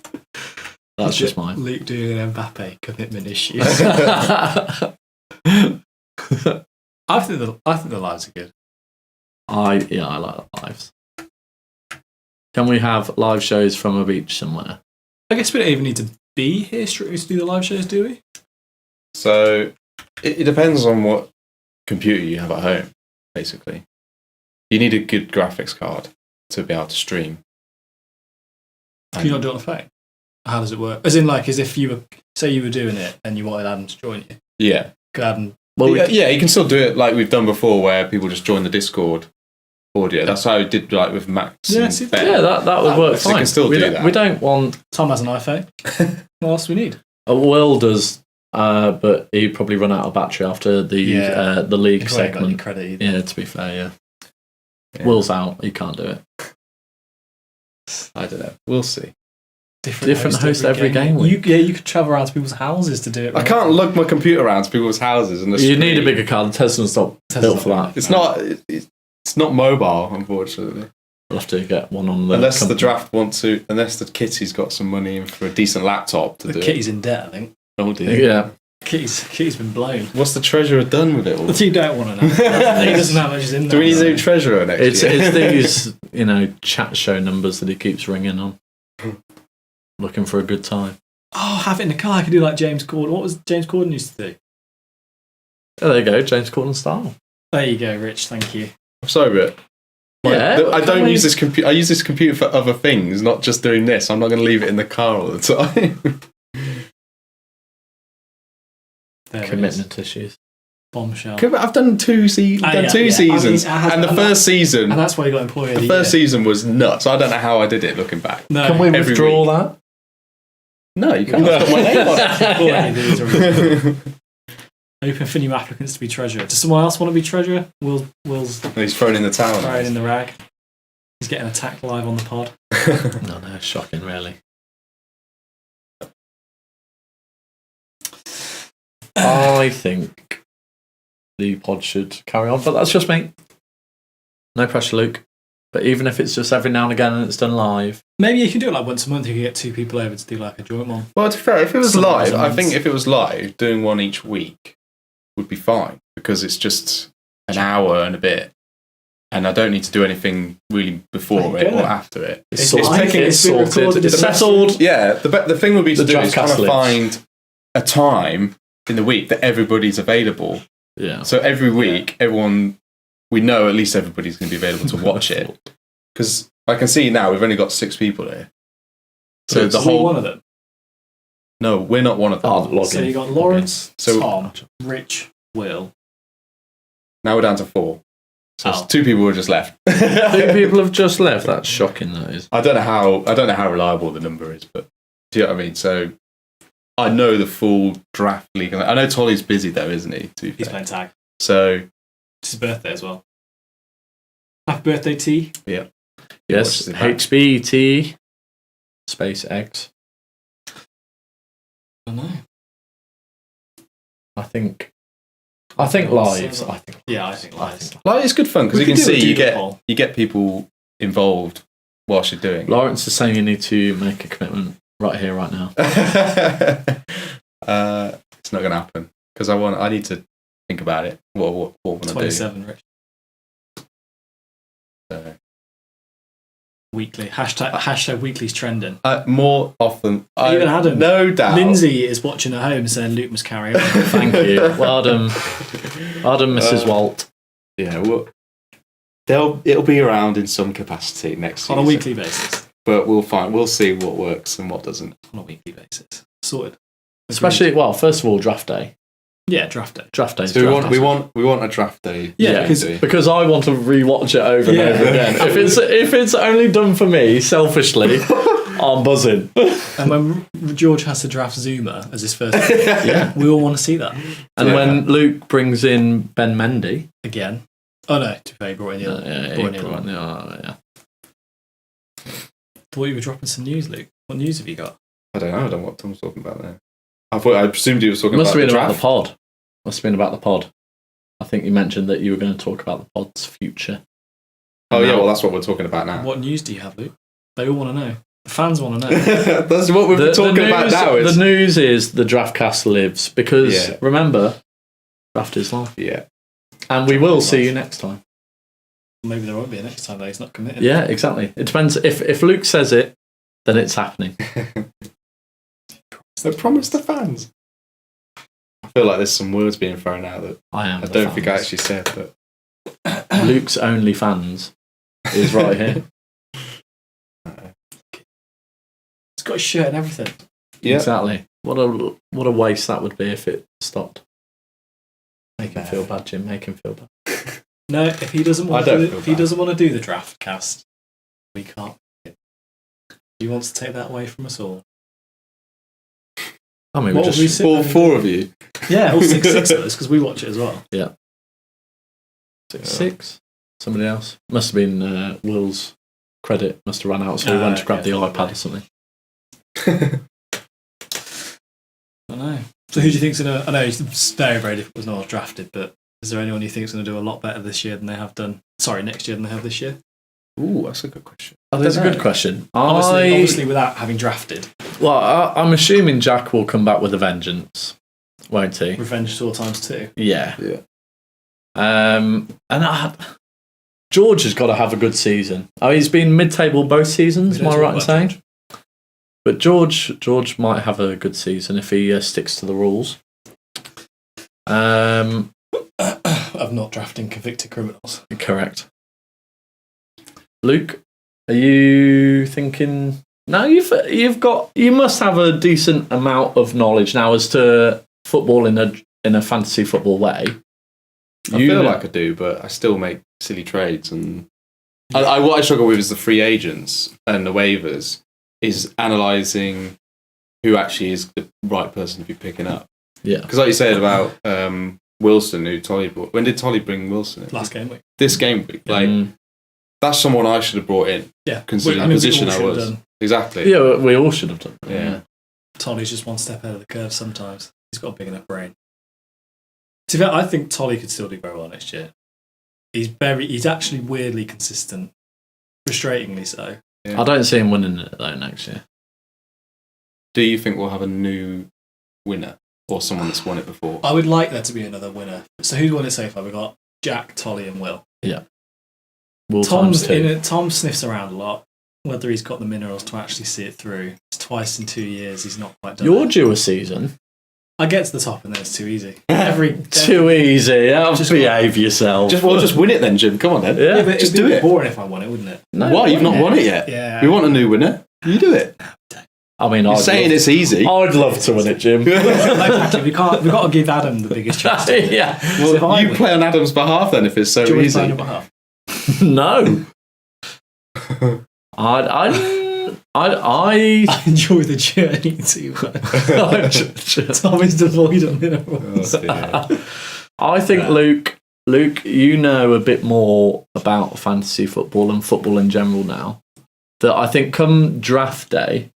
That's just mine. Luke doing an Mbappe commitment issue. I think the lives are good. I like the lives. Can we have live shows from a beach somewhere? I guess we don't even need to be here strictly to do the live shows, do we? So it depends on what computer you have at home, basically. You need a good graphics card to be able to stream. Can you not do it on the phone? How does it work? As if you were, say you were doing it and you wanted Adam to join you. Yeah. Could Adam... Well, Yeah, you can still do it like we've done before, where people just join the Discord audio. That's how I did like with Max. Yeah, and see, Ben. yeah, that would work So fine. you can still do that. We don't want... Tom has an iPhone. What else do we need? Will does, but he'd probably run out of battery after the league He's already got any segment. credit either. Yeah, to be fair, yeah. Yeah. Will's out. He can't do it. I don't know. We'll see. Different host every game week. You could travel around to people's houses to do it. I can't lug my computer around to people's houses. And You need a bigger car. The Tesla's not built for that. It's not mobile, unfortunately. We'll have to get one on the unless the draft unless the Kitty's got some money in for a decent laptop to do Kitty's in debt, I think. Oh dear. Yeah. Kitty's been blown. What's the treasurer done with it all? You don't want to know. He doesn't know how much is in there. Do we need a new treasurer next year? It's these, chat show numbers that he keeps ringing on. Looking for a good time. Oh, have it in the car. I could do like James Corden. What was James Corden used to do? Oh, there you go, James Corden style. There you go, Rich. Thank you. I'm sorry, but I don't use this computer. I use this computer for other things, not just doing this. I'm not going to leave it in the car all the time. Commitment issues. Bombshell. I've done two seasons, and the first season, and that's why you got employee of the year. First season was nuts. I don't know how I did it. Looking back, no. Can we withdraw that? No, you can't. Put my name on it. Open for new applicants to be treasurer. Does someone else want to be treasurer? Will's. He's thrown in the towel. Thrown in the rag. He's getting attacked live on the pod. No, shocking, really. I think the pod should carry on, but that's just me. No pressure, Luke. But even if it's just every now and again and it's done live. Maybe you can do it like once a month. You can get two people over to do like a joint one. Well, to be fair, if it was live, I think if it was live, doing one each week would be fine because it's just an hour and a bit. And I don't need to do anything really before it or after it. It's sorted. It's settled. Yeah, the thing would be to do is kind of find a time in the week that everybody's available. Yeah. So every week, we know at least everybody's going to be available to watch it. Because I can see now we've only got 6 people here. So the whole one of them. No, we're not one of them. So you got Lawrence, Tom, Rich, Will. Now we're down to 4. So 2 people have just left. 2 people have just left. That's shocking. That is. I don't know how reliable the number is, but do you know what I mean? So I know the full draft league. I know Tolly's busy though, isn't he? He's playing tag. So it's his birthday as well. Happy birthday, T. Yeah. Yes. HBT space X. I don't know. I think lives. I think lives. Like it's good fun because you can see you get people involved whilst you're doing. Lawrence is saying you need to make a commitment right here, right now. It's not going to happen because I need to think about it. What want to do? 27, Rich. Weekly hashtag weekly's trending. More often, even Adam, no doubt. Lindsay is watching at home saying Luke must carry on. Thank you. Well done, Mrs. Walt. Yeah, it'll be around in some capacity next season on a weekly basis. But we'll see what works and what doesn't on a weekly basis. Sorted. Especially, first of all, draft day. Yeah, draft day. Draft day. So we want a draft day. Yeah, because I want to rewatch it over and over again. If it's only done for me, selfishly, I'm buzzing. And when George has to draft Zuma as his first, we all want to see that. And when Luke brings in Ben Mendy again. Oh no, to be fair, he brought in the other. Yeah. Thought you were dropping some news, Luke. What news have you got? I don't know. I don't know what Tom was talking about there. I presumed he was talking about the draft. Must have been about the pod. I think you mentioned that you were going to talk about the pod's future. Oh, yeah, well, that's what we're talking about now. What news do you have, Luke? They all want to know. The fans want to know. That's what we're talking about now. The news is the DraftCast lives because, remember, draft is live. Yeah. And we will see you next time. Maybe there won't be a next time, though. He's not committed. Yeah, exactly. It depends. If Luke says it, then it's happening. So promise the fans. I feel like there's some words being thrown out that I don't think I actually said. But Luke's only fans is right here. It's got a shirt and everything. Yeah, exactly. What a waste that would be if it stopped. Make him feel bad, Jim. Make him feel bad. No, if he doesn't want to do the draft cast, we can't. He wants to take that away from us all. I mean, we just all 4 of you. Yeah, all 6 of us because we watch it as well. Yeah. 6. Somebody else must have been Will's credit. Must have run out, so he went to grab the iPad or something. I don't know. So who do you think's going to... I know it's very, very difficult. No one's drafted, but is there anyone you think's going to do a lot better this year than they have done... Sorry, next year than they have this year? Ooh, that's a good question. That's a good question. Obviously without having drafted. Well, I'm assuming Jack will come back with a vengeance, won't he? Revenge tour times 2. Yeah. Yeah. George has got to have a good season. Oh, he's been mid-table both seasons, am I right in saying? George. But George might have a good season if he sticks to the rules. Of not drafting convicted criminals. Correct. Luke, are you thinking? No, you must have a decent amount of knowledge now as to football in a fantasy football way. I feel like I do, but I still make silly trades, and what I struggle with is the free agents and the waivers. Is analysing who actually is the right person to be picking up. Yeah, because like you said about Wilson, who Tolly brought. When did Tolly bring Wilson in? Last game week. This game week, that's someone I should have brought in. Yeah, considering the position I was. Exactly. Yeah, we all should have done. Yeah. Tolly's just one step ahead of the curve. Sometimes he's got a big enough brain. To be fair, I think Tolly could still do very well next year. He's actually weirdly consistent, frustratingly so. Yeah. I don't see him winning it though next year. Do you think we'll have a new winner or someone that's won it before? I would like there to be another winner. So who's won it so far? We've got Jack, Tolly, and Will. Yeah. Will Tom sniffs around a lot. Whether he's got the minerals to actually see it through. It's twice in 2 years. He's not quite done. You're due a season. I get to the top and then it's too easy. Too easy. Just behave yourself. Just win it then, Jim. Come on then. Yeah, but just it'd do be it. Boring if I won it, wouldn't it? No, why? You've not won it yet. Yeah. We want a new winner. You do it. I mean, you're saying it's easy. I'd love to win it, Jim. Exactly. We've got to give Adam the biggest chance. Yeah. Well, so you play on Adam's behalf then if it's so do easy. On your behalf? No. I enjoy the journey too much. Tom is devoid of minerals. I think Luke, you know a bit more about fantasy football and football in general now. That I think come draft day,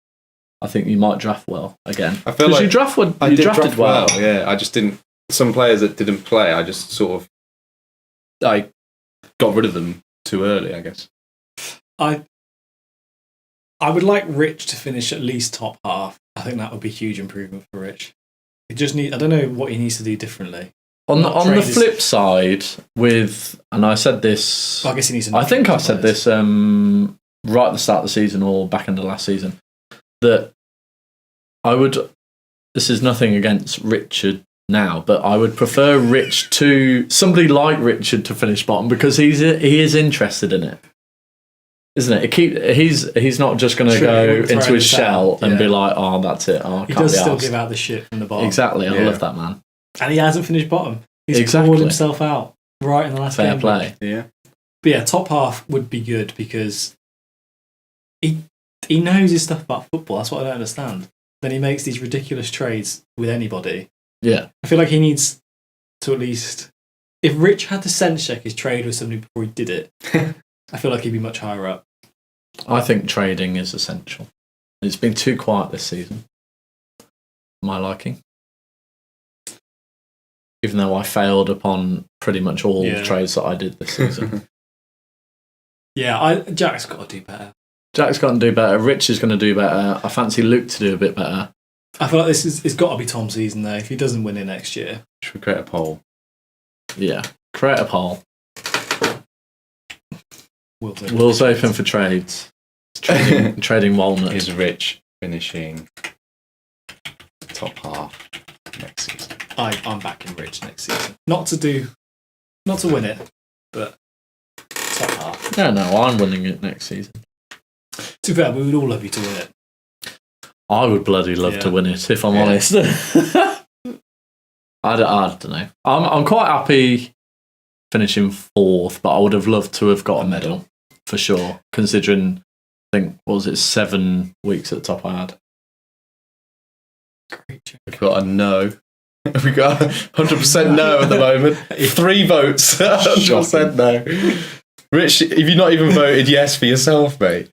I think you might draft well again. I feel like you drafted well. Yeah, I just didn't. Some players that didn't play, I just sort of got rid of them too early, I guess. I would like Rich to finish at least top half. I think that would be a huge improvement for Rich. I don't know what he needs to do differently. On the flip side, and I said this. I guess he needs. I think I said this right at the start of the season or back in the last season that I would. This is nothing against Richard now, but I would prefer somebody like Richard to finish bottom because he is interested in it. Isn't it? He's not just going to go into his shell and be like, "Oh, that's it." Oh, he does still give out the shit from the bottom. Exactly, I love that man. And he hasn't finished bottom. He's called himself out right in the last game. Fair play. Yeah. But yeah, top half would be good because he knows his stuff about football. That's what I don't understand. Then he makes these ridiculous trades with anybody. Yeah. I feel like he needs to at least. If Rich had to sense check his trade with somebody before he did it. I feel like he'd be much higher up. I think trading is essential. It's been too quiet this season. My liking. Even though I failed upon pretty much all the trades that I did this season. Jack's got to do better. Jack's got to do better. Rich is going to do better. I fancy Luke to do a bit better. I feel like it's got to be Tom's season though. If he doesn't win it next year. Should we create a poll? Yeah. Create a poll. Will's open for trades. Trading walnuts. Is Rich finishing top half next season? I'm backing Rich next season. Not to win it, but top half. No, I'm winning it next season. To be fair, we would all love you to win it. I would bloody love to win it, if I'm honest. I don't know. I'm quite happy finishing fourth, but I would have loved to have got a medal for sure. Considering, I think, what was it, 7 weeks at the top I had. We've got a no. We've got 100% no at the moment. 3 votes. 100% no. Rich, have you not even voted yes for yourself, mate?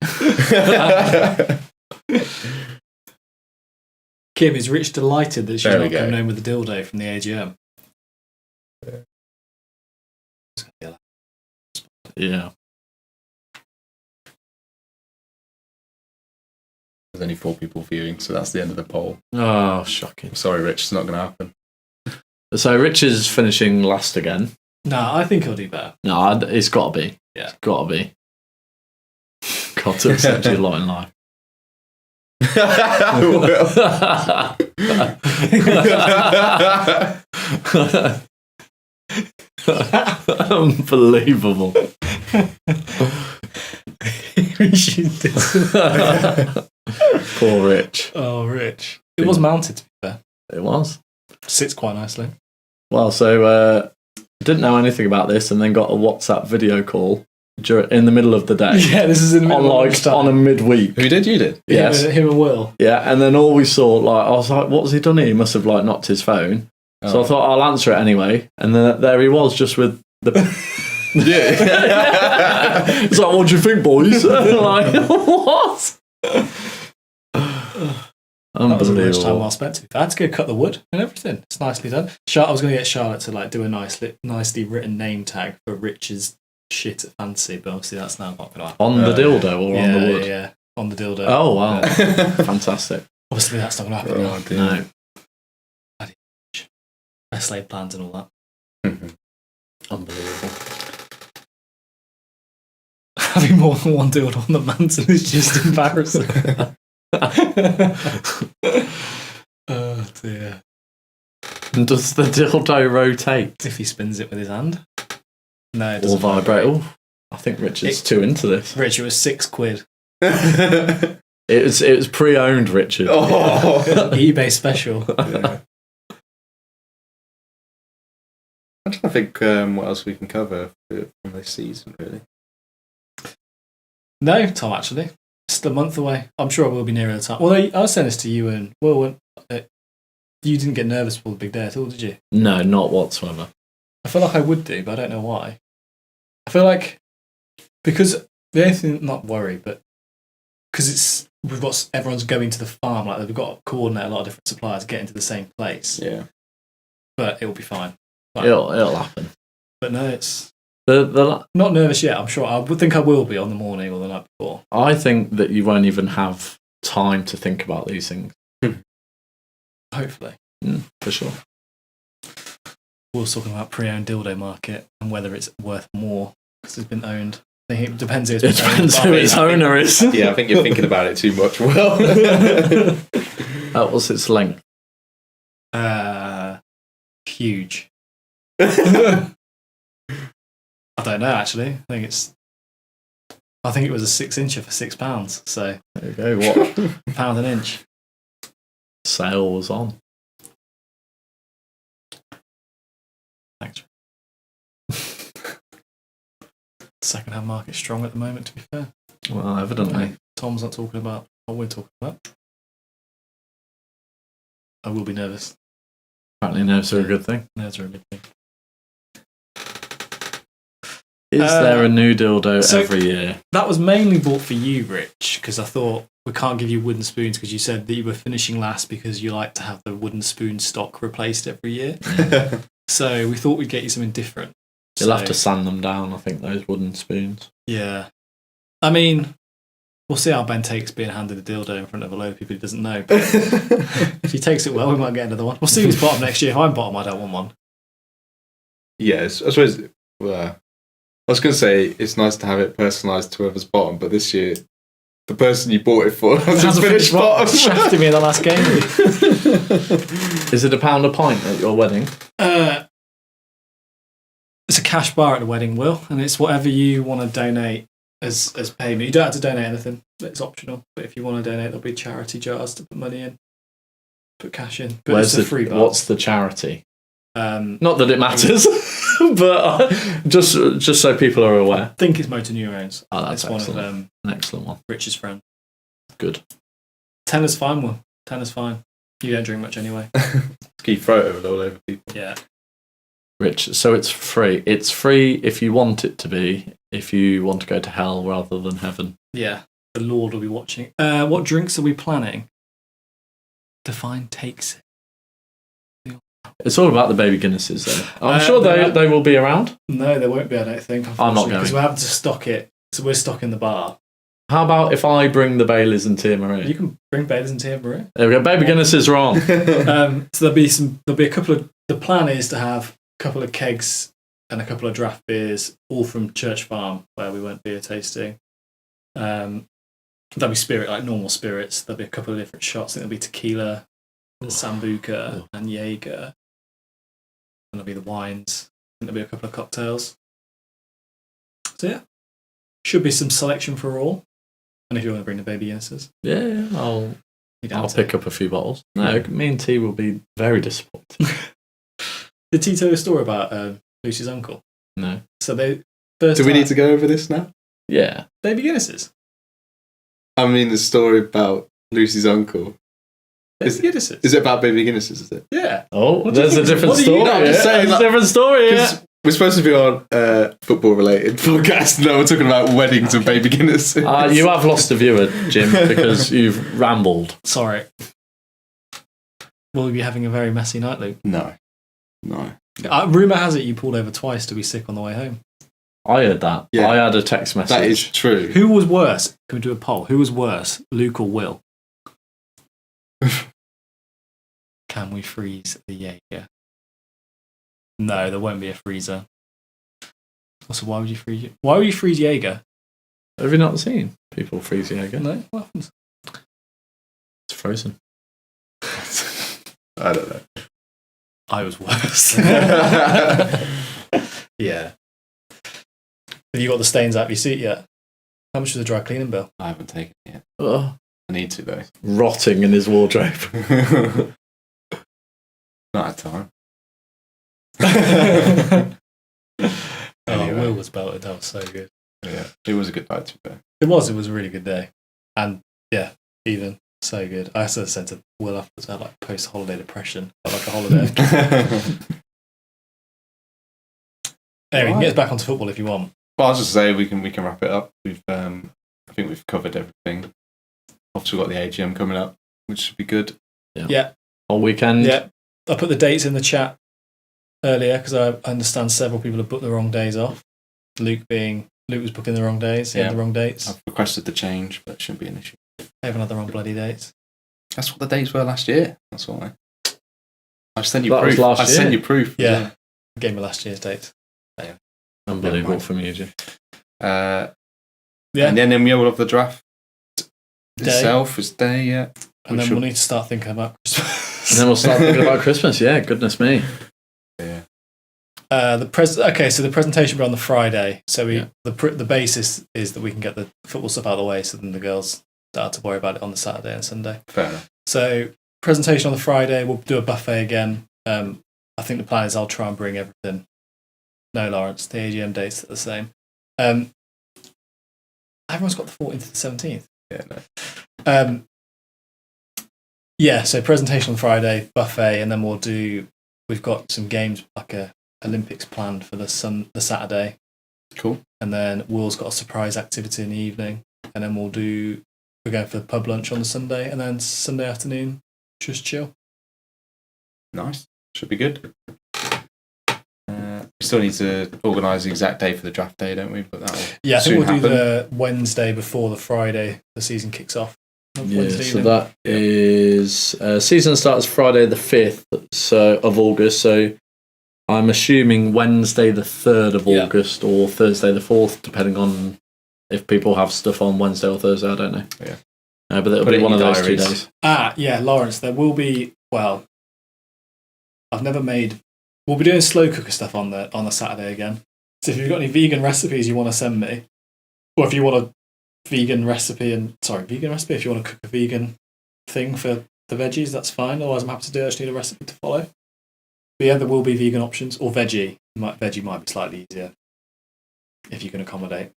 Kim, is Rich delighted that she's There we not go. coming home with the dildo from the AGM? Yeah. There's only 4 people viewing, so that's the end of the poll. Oh, shocking. Sorry, Rich, it's not going to happen. So Rich is finishing last again. No, I think he'll do better. No, it's got to be. Yeah. It's got to be. Got to accept your lot in life. Unbelievable. Poor Rich. Oh, Rich. It was mounted, to be fair. It was. Sits quite nicely. Well, so didn't know anything about this, and then got a WhatsApp video call in the middle of the day. Yeah, this is in the middle on of on a midweek. Who did? You did? Yes. Him and Will. Yeah, and then all we saw, like, I was like, "What's he done here?" He must have like knocked his phone. So I thought I'll answer it anyway, and then there he was, just with the. Yeah. It's like, what do you think, boys? Like, what? That was a lunch time Unbelievable. well spent. I had to go cut the wood and everything. It's nicely done. I was going to get Charlotte to like do a nicely written name tag for Rich's shit at fantasy, but obviously that's now not going to happen. On the dildo or on the wood? Yeah, on the dildo. Oh, wow. Fantastic. Obviously that's not going to happen. Oh, dear. No. Best laid plans and all that. Unbelievable. Having more than one dildo on the mantle is just embarrassing. Oh dear. And does the dildo rotate? If he spins it with his hand. No, it Or doesn't vibrate? Oh, I think Richard's too into this. Richard was £6. It was pre-owned, Richard. Oh. eBay special. Yeah. I'm trying to think what else we can cover from this season, really. No, Tom, actually. It's a month away. I'm sure I will be nearer the time. Well, I was saying this to you and Will. You didn't get nervous for the big day at all, did you? No, not whatsoever. I feel like I would do, but I don't know why. I feel like because the only thing, not worry, but because everyone's going to the farm, like they've got to coordinate a lot of different suppliers getting to the same place. Yeah. But it'll be fine. Like, It'll happen. But no, it's The not nervous yet. I'm sure I would think I will be on the morning or the night before. I think that you won't even have time to think about these things. Hopefully. For sure. We were talking about pre-owned dildo market and whether it's worth more because it's been owned. I think it depends who It depends who its owner is. Yeah, I think you're thinking about it too much, Will. What's its length? Huge. I don't know actually. I think it was a 6-incher for £6. So There you go. What £1 an inch. sale was on? Thanks. Second-hand market strong at the moment. To be fair, Well, evidently. Tom's not talking about what we're talking about. I will be nervous. Apparently nerves are a good thing. Nerves are a good thing. Is there a new dildo so- every year? That was mainly bought for you, Rich, because I thought we can't give you wooden spoons because you said that you were finishing last because you like to have the wooden spoon stock replaced every year. So we thought we'd get you something different. You'll have to sand them down, I think, those wooden spoons. Yeah. I mean, we'll see how Ben takes being handed a dildo in front of a load of people he doesn't know. But if he takes it well, we might get another one. We'll see who's bottom next year. If I'm bottom, I don't want one. Yes, I suppose. I was going to say it's nice to have it personalised to whoever's bottom, but this year, the person you bought it for hasn't finished bottom. Shafted me in the last game. Is it £1 a pint at your wedding? It's a cash bar at the wedding, Will, and it's whatever you want to donate as payment. You don't have to donate anything. It's optional. But if you want to donate, there'll be charity jars to put money in. Put cash in. But Where's it's a free bar. What's the charity? Not Not that it matters, but just so people are aware. I think it's motor neurons. Oh, that's it's one of excellent. An excellent one. Rich's friends. Good. Tenner's fine, Will. Tenner's fine. You don't drink much anyway. Can you throw it all over people? Yeah. Rich, so it's free. It's free if you want it to be, if you want to go to hell rather than heaven. Yeah. The Lord will be watching. What drinks are we planning? Define takes. It's all about the baby Guinnesses, though. I'm sure they're they will be around. No, they won't be, I don't think. I'm not going. Because we're having to stock it. So we're stocking the bar. How about if I bring the Baileys and Tia Marie? You can bring Baileys and Tia Marie. There we go. Baby Guinnesses are on. So there'll be a couple of. The plan is to have a couple of kegs and a couple of draft beers, all from Church Farm, where we went beer tasting. There'll be spirit, like normal spirits. There'll be a couple of different shots. I think there'll be tequila, Sambuca, and Jaeger. And there'll be the wines. I think there'll be a couple of cocktails. So yeah, should be some selection for all. And if you want to bring the baby Guinnesses, Yeah, I'll pick up a few bottles. No, me and T will be very disappointed. Did T tell you a story about Lucy's uncle? No. So they first. Do we need to go over this now? Yeah. baby Guinnesses? I mean, the story about Lucy's uncle. Baby Guinnesses. Is it about baby Guinnesses? Is it? Yeah. Oh, What do you there's a think? different What do you story. know? I'm just saying, There's like- a different story. Yeah. We're supposed to be on football related podcast. No, we're talking about weddings and baby Guinnesses. You have lost a viewer, Jim, because you've rambled. Sorry. Will we be having a very messy night, Luke? No. Rumour has it you pulled over twice to be sick on the way home. I heard that. Yeah. I had a text message. That is true. Who was worse? Can we do a poll? Who was worse, Luke or Will? Can we freeze the Jaeger? No, there won't be a freezer. So why would you freeze it? Why would you freeze Jaeger? Have you not seen people freeze Jaeger? No, what happens? It's frozen. I don't know. I was worse. Yeah. Have you got the stains out of your seat yet? How much was the dry cleaning bill? I haven't taken it yet. Oh, I need to though. rotting in his wardrobe. Not had time. Anyway. Will was belted. That was so good. Yeah, it was a good night to be fair. It was a really good day. And yeah, even so good. I sort of said to Will afterwards, I had like post-holiday depression. I like a holiday. Anyway, we can get us back onto football if you want. Well, I was just say we can wrap it up. We've I think we've covered everything. Obviously, we've got the AGM coming up, which should be good. Yeah. All weekend. Yeah. I put the dates in the chat earlier because I understand several people have booked the wrong days off. Luke was booking the wrong days. He had the wrong dates. I've requested the change, but it shouldn't be an issue. They haven't had the wrong bloody dates. That's what the dates were last year. That's why. I sent you That was proof. last I sent year. you proof. Yeah. Gave me last year's dates. Unbelievable from you, Jim. Yeah. Yeah. And then we'll have the draft Day. itself as day, yeah. And then we'll need to start thinking about Christmas. And then we'll start thinking about Christmas. Yeah, goodness me. Yeah. So the presentation will be on the Friday. So the basis is that we can get the football stuff out of the way, so then the girls don't have to worry about it on the Saturday and Sunday. Fair enough. So presentation on the Friday. We'll do a buffet again. I think the plan is I'll try and bring everything. No, Lawrence, the AGM dates are the same. Everyone's got the 14th to the 17th. Yeah, no. So presentation on Friday, buffet, and then we've got some games like a Olympics planned for the Saturday. Cool. And then Will's got a surprise activity in the evening. And then we're going for the pub lunch on the Sunday, and then Sunday afternoon, just chill. Nice. Should be good. We still need to organise the exact day for the draft day, don't we? But that'll Yeah, I think soon we'll do happen. the Wednesday before the Friday the season kicks off. Yeah, Wednesday so evening. that is season starts Friday the 5th of August. So I'm assuming Wednesday the 3rd of August or Thursday the 4th, depending on if people have stuff on Wednesday or Thursday. I don't know. Yeah. But it'll Put it be in one of your those 2 diaries. days. Yeah, Lawrence, there will be, we'll be doing slow cooker stuff on the Saturday again. So if you've got any vegan recipes you want to send me, or if you want a vegan recipe, if you want to cook a vegan thing for the veggies, that's fine. Otherwise, I'm happy to do it. I just need a recipe to follow. But yeah, there will be vegan options, or veggie. Veggie might be slightly easier if you can accommodate.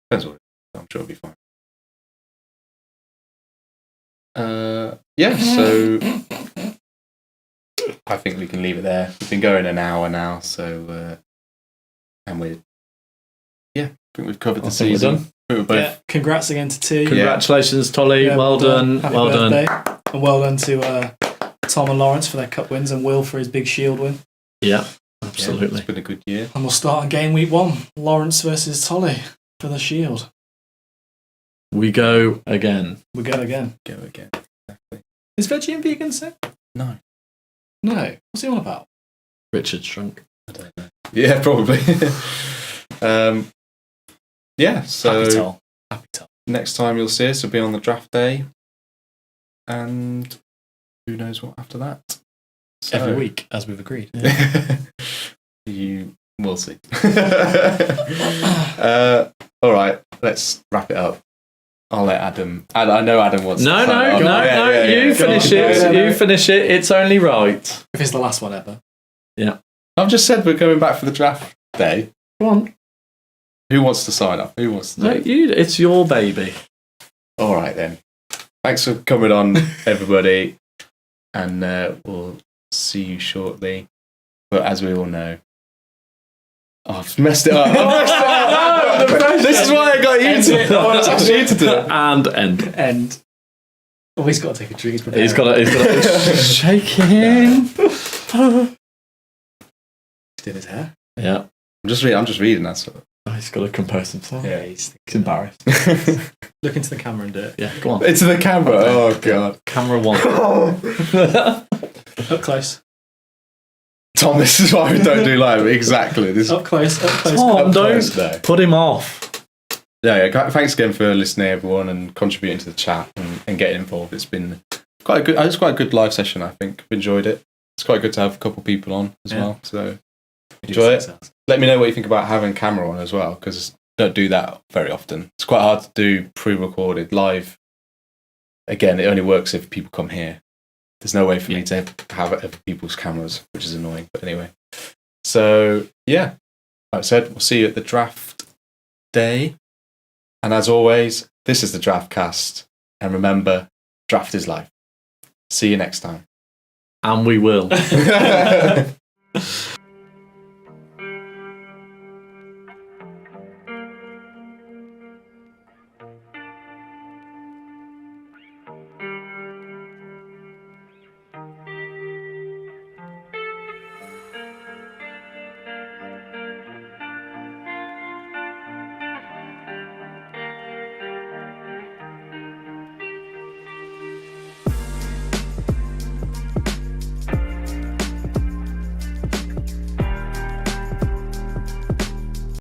Depends what it is. I'm sure it'll be fine. So I think we can leave it there. We've been going an hour now, so and I think we've covered the I think we're season. done. We were both Congrats again to T. Congratulations, Tolly. Yeah, well done. Happy Well birthday. done. And well done to Tom and Lawrence for their cup wins and Will for his big Shield win. Yeah, Yeah, absolutely. it's been a good year. And we'll start on game week 1. Lawrence versus Tolly for the Shield. We go again. We go again. Go again. Exactly. Is veggie and vegan sick? No. No. What's he on about? Richard's drunk. I don't know. Yeah, probably. Yeah, so Happy tell. next time you'll see us will be on the draft day. And who knows what after that. So, Every week, as we've agreed. you will see. All right, let's wrap it up. I'll let Adam. I know Adam wants. No, to sign no, off. no, Yeah, no. yeah, yeah. You finish it. You finish it. It's only right. If it's the last one ever. I've just said we're coming back for the draft day. Go on. Who wants to sign up? Who wants to? No, you. It's your baby. All right then. Thanks for coming on, everybody, and we'll see you shortly. But as we all know, I've messed it up. This is why I got you to. I want to ask you to do it. And end. And oh, he's got to take a drink. He's got to shake him. Did his hair. Yeah. I'm just reading that sort of. Oh, he's got to compose himself. Yeah, He's embarrassed. Look into the camera and do it. Yeah, go on. Into the camera. Oh god. Camera one. Up close. Tom, this is why we don't do live. Exactly. This Up close. Up close. Tom, up don't close there. put him off. Yeah. Thanks again for listening, everyone, and contributing to the chat and getting involved. It's been quite a good live session. I think I've enjoyed it. It's quite good to have a couple people on as well. So enjoy it. Let me know what you think about having camera on as well, because don't do that very often. It's quite hard to do pre-recorded live. Again, it only works if people come here. There's no way for me to have other people's cameras, which is annoying. But anyway, so yeah, like I said, we'll see you at the draft day. And as always, this is the DraftCast. And remember, draft is life. See you next time. And we will.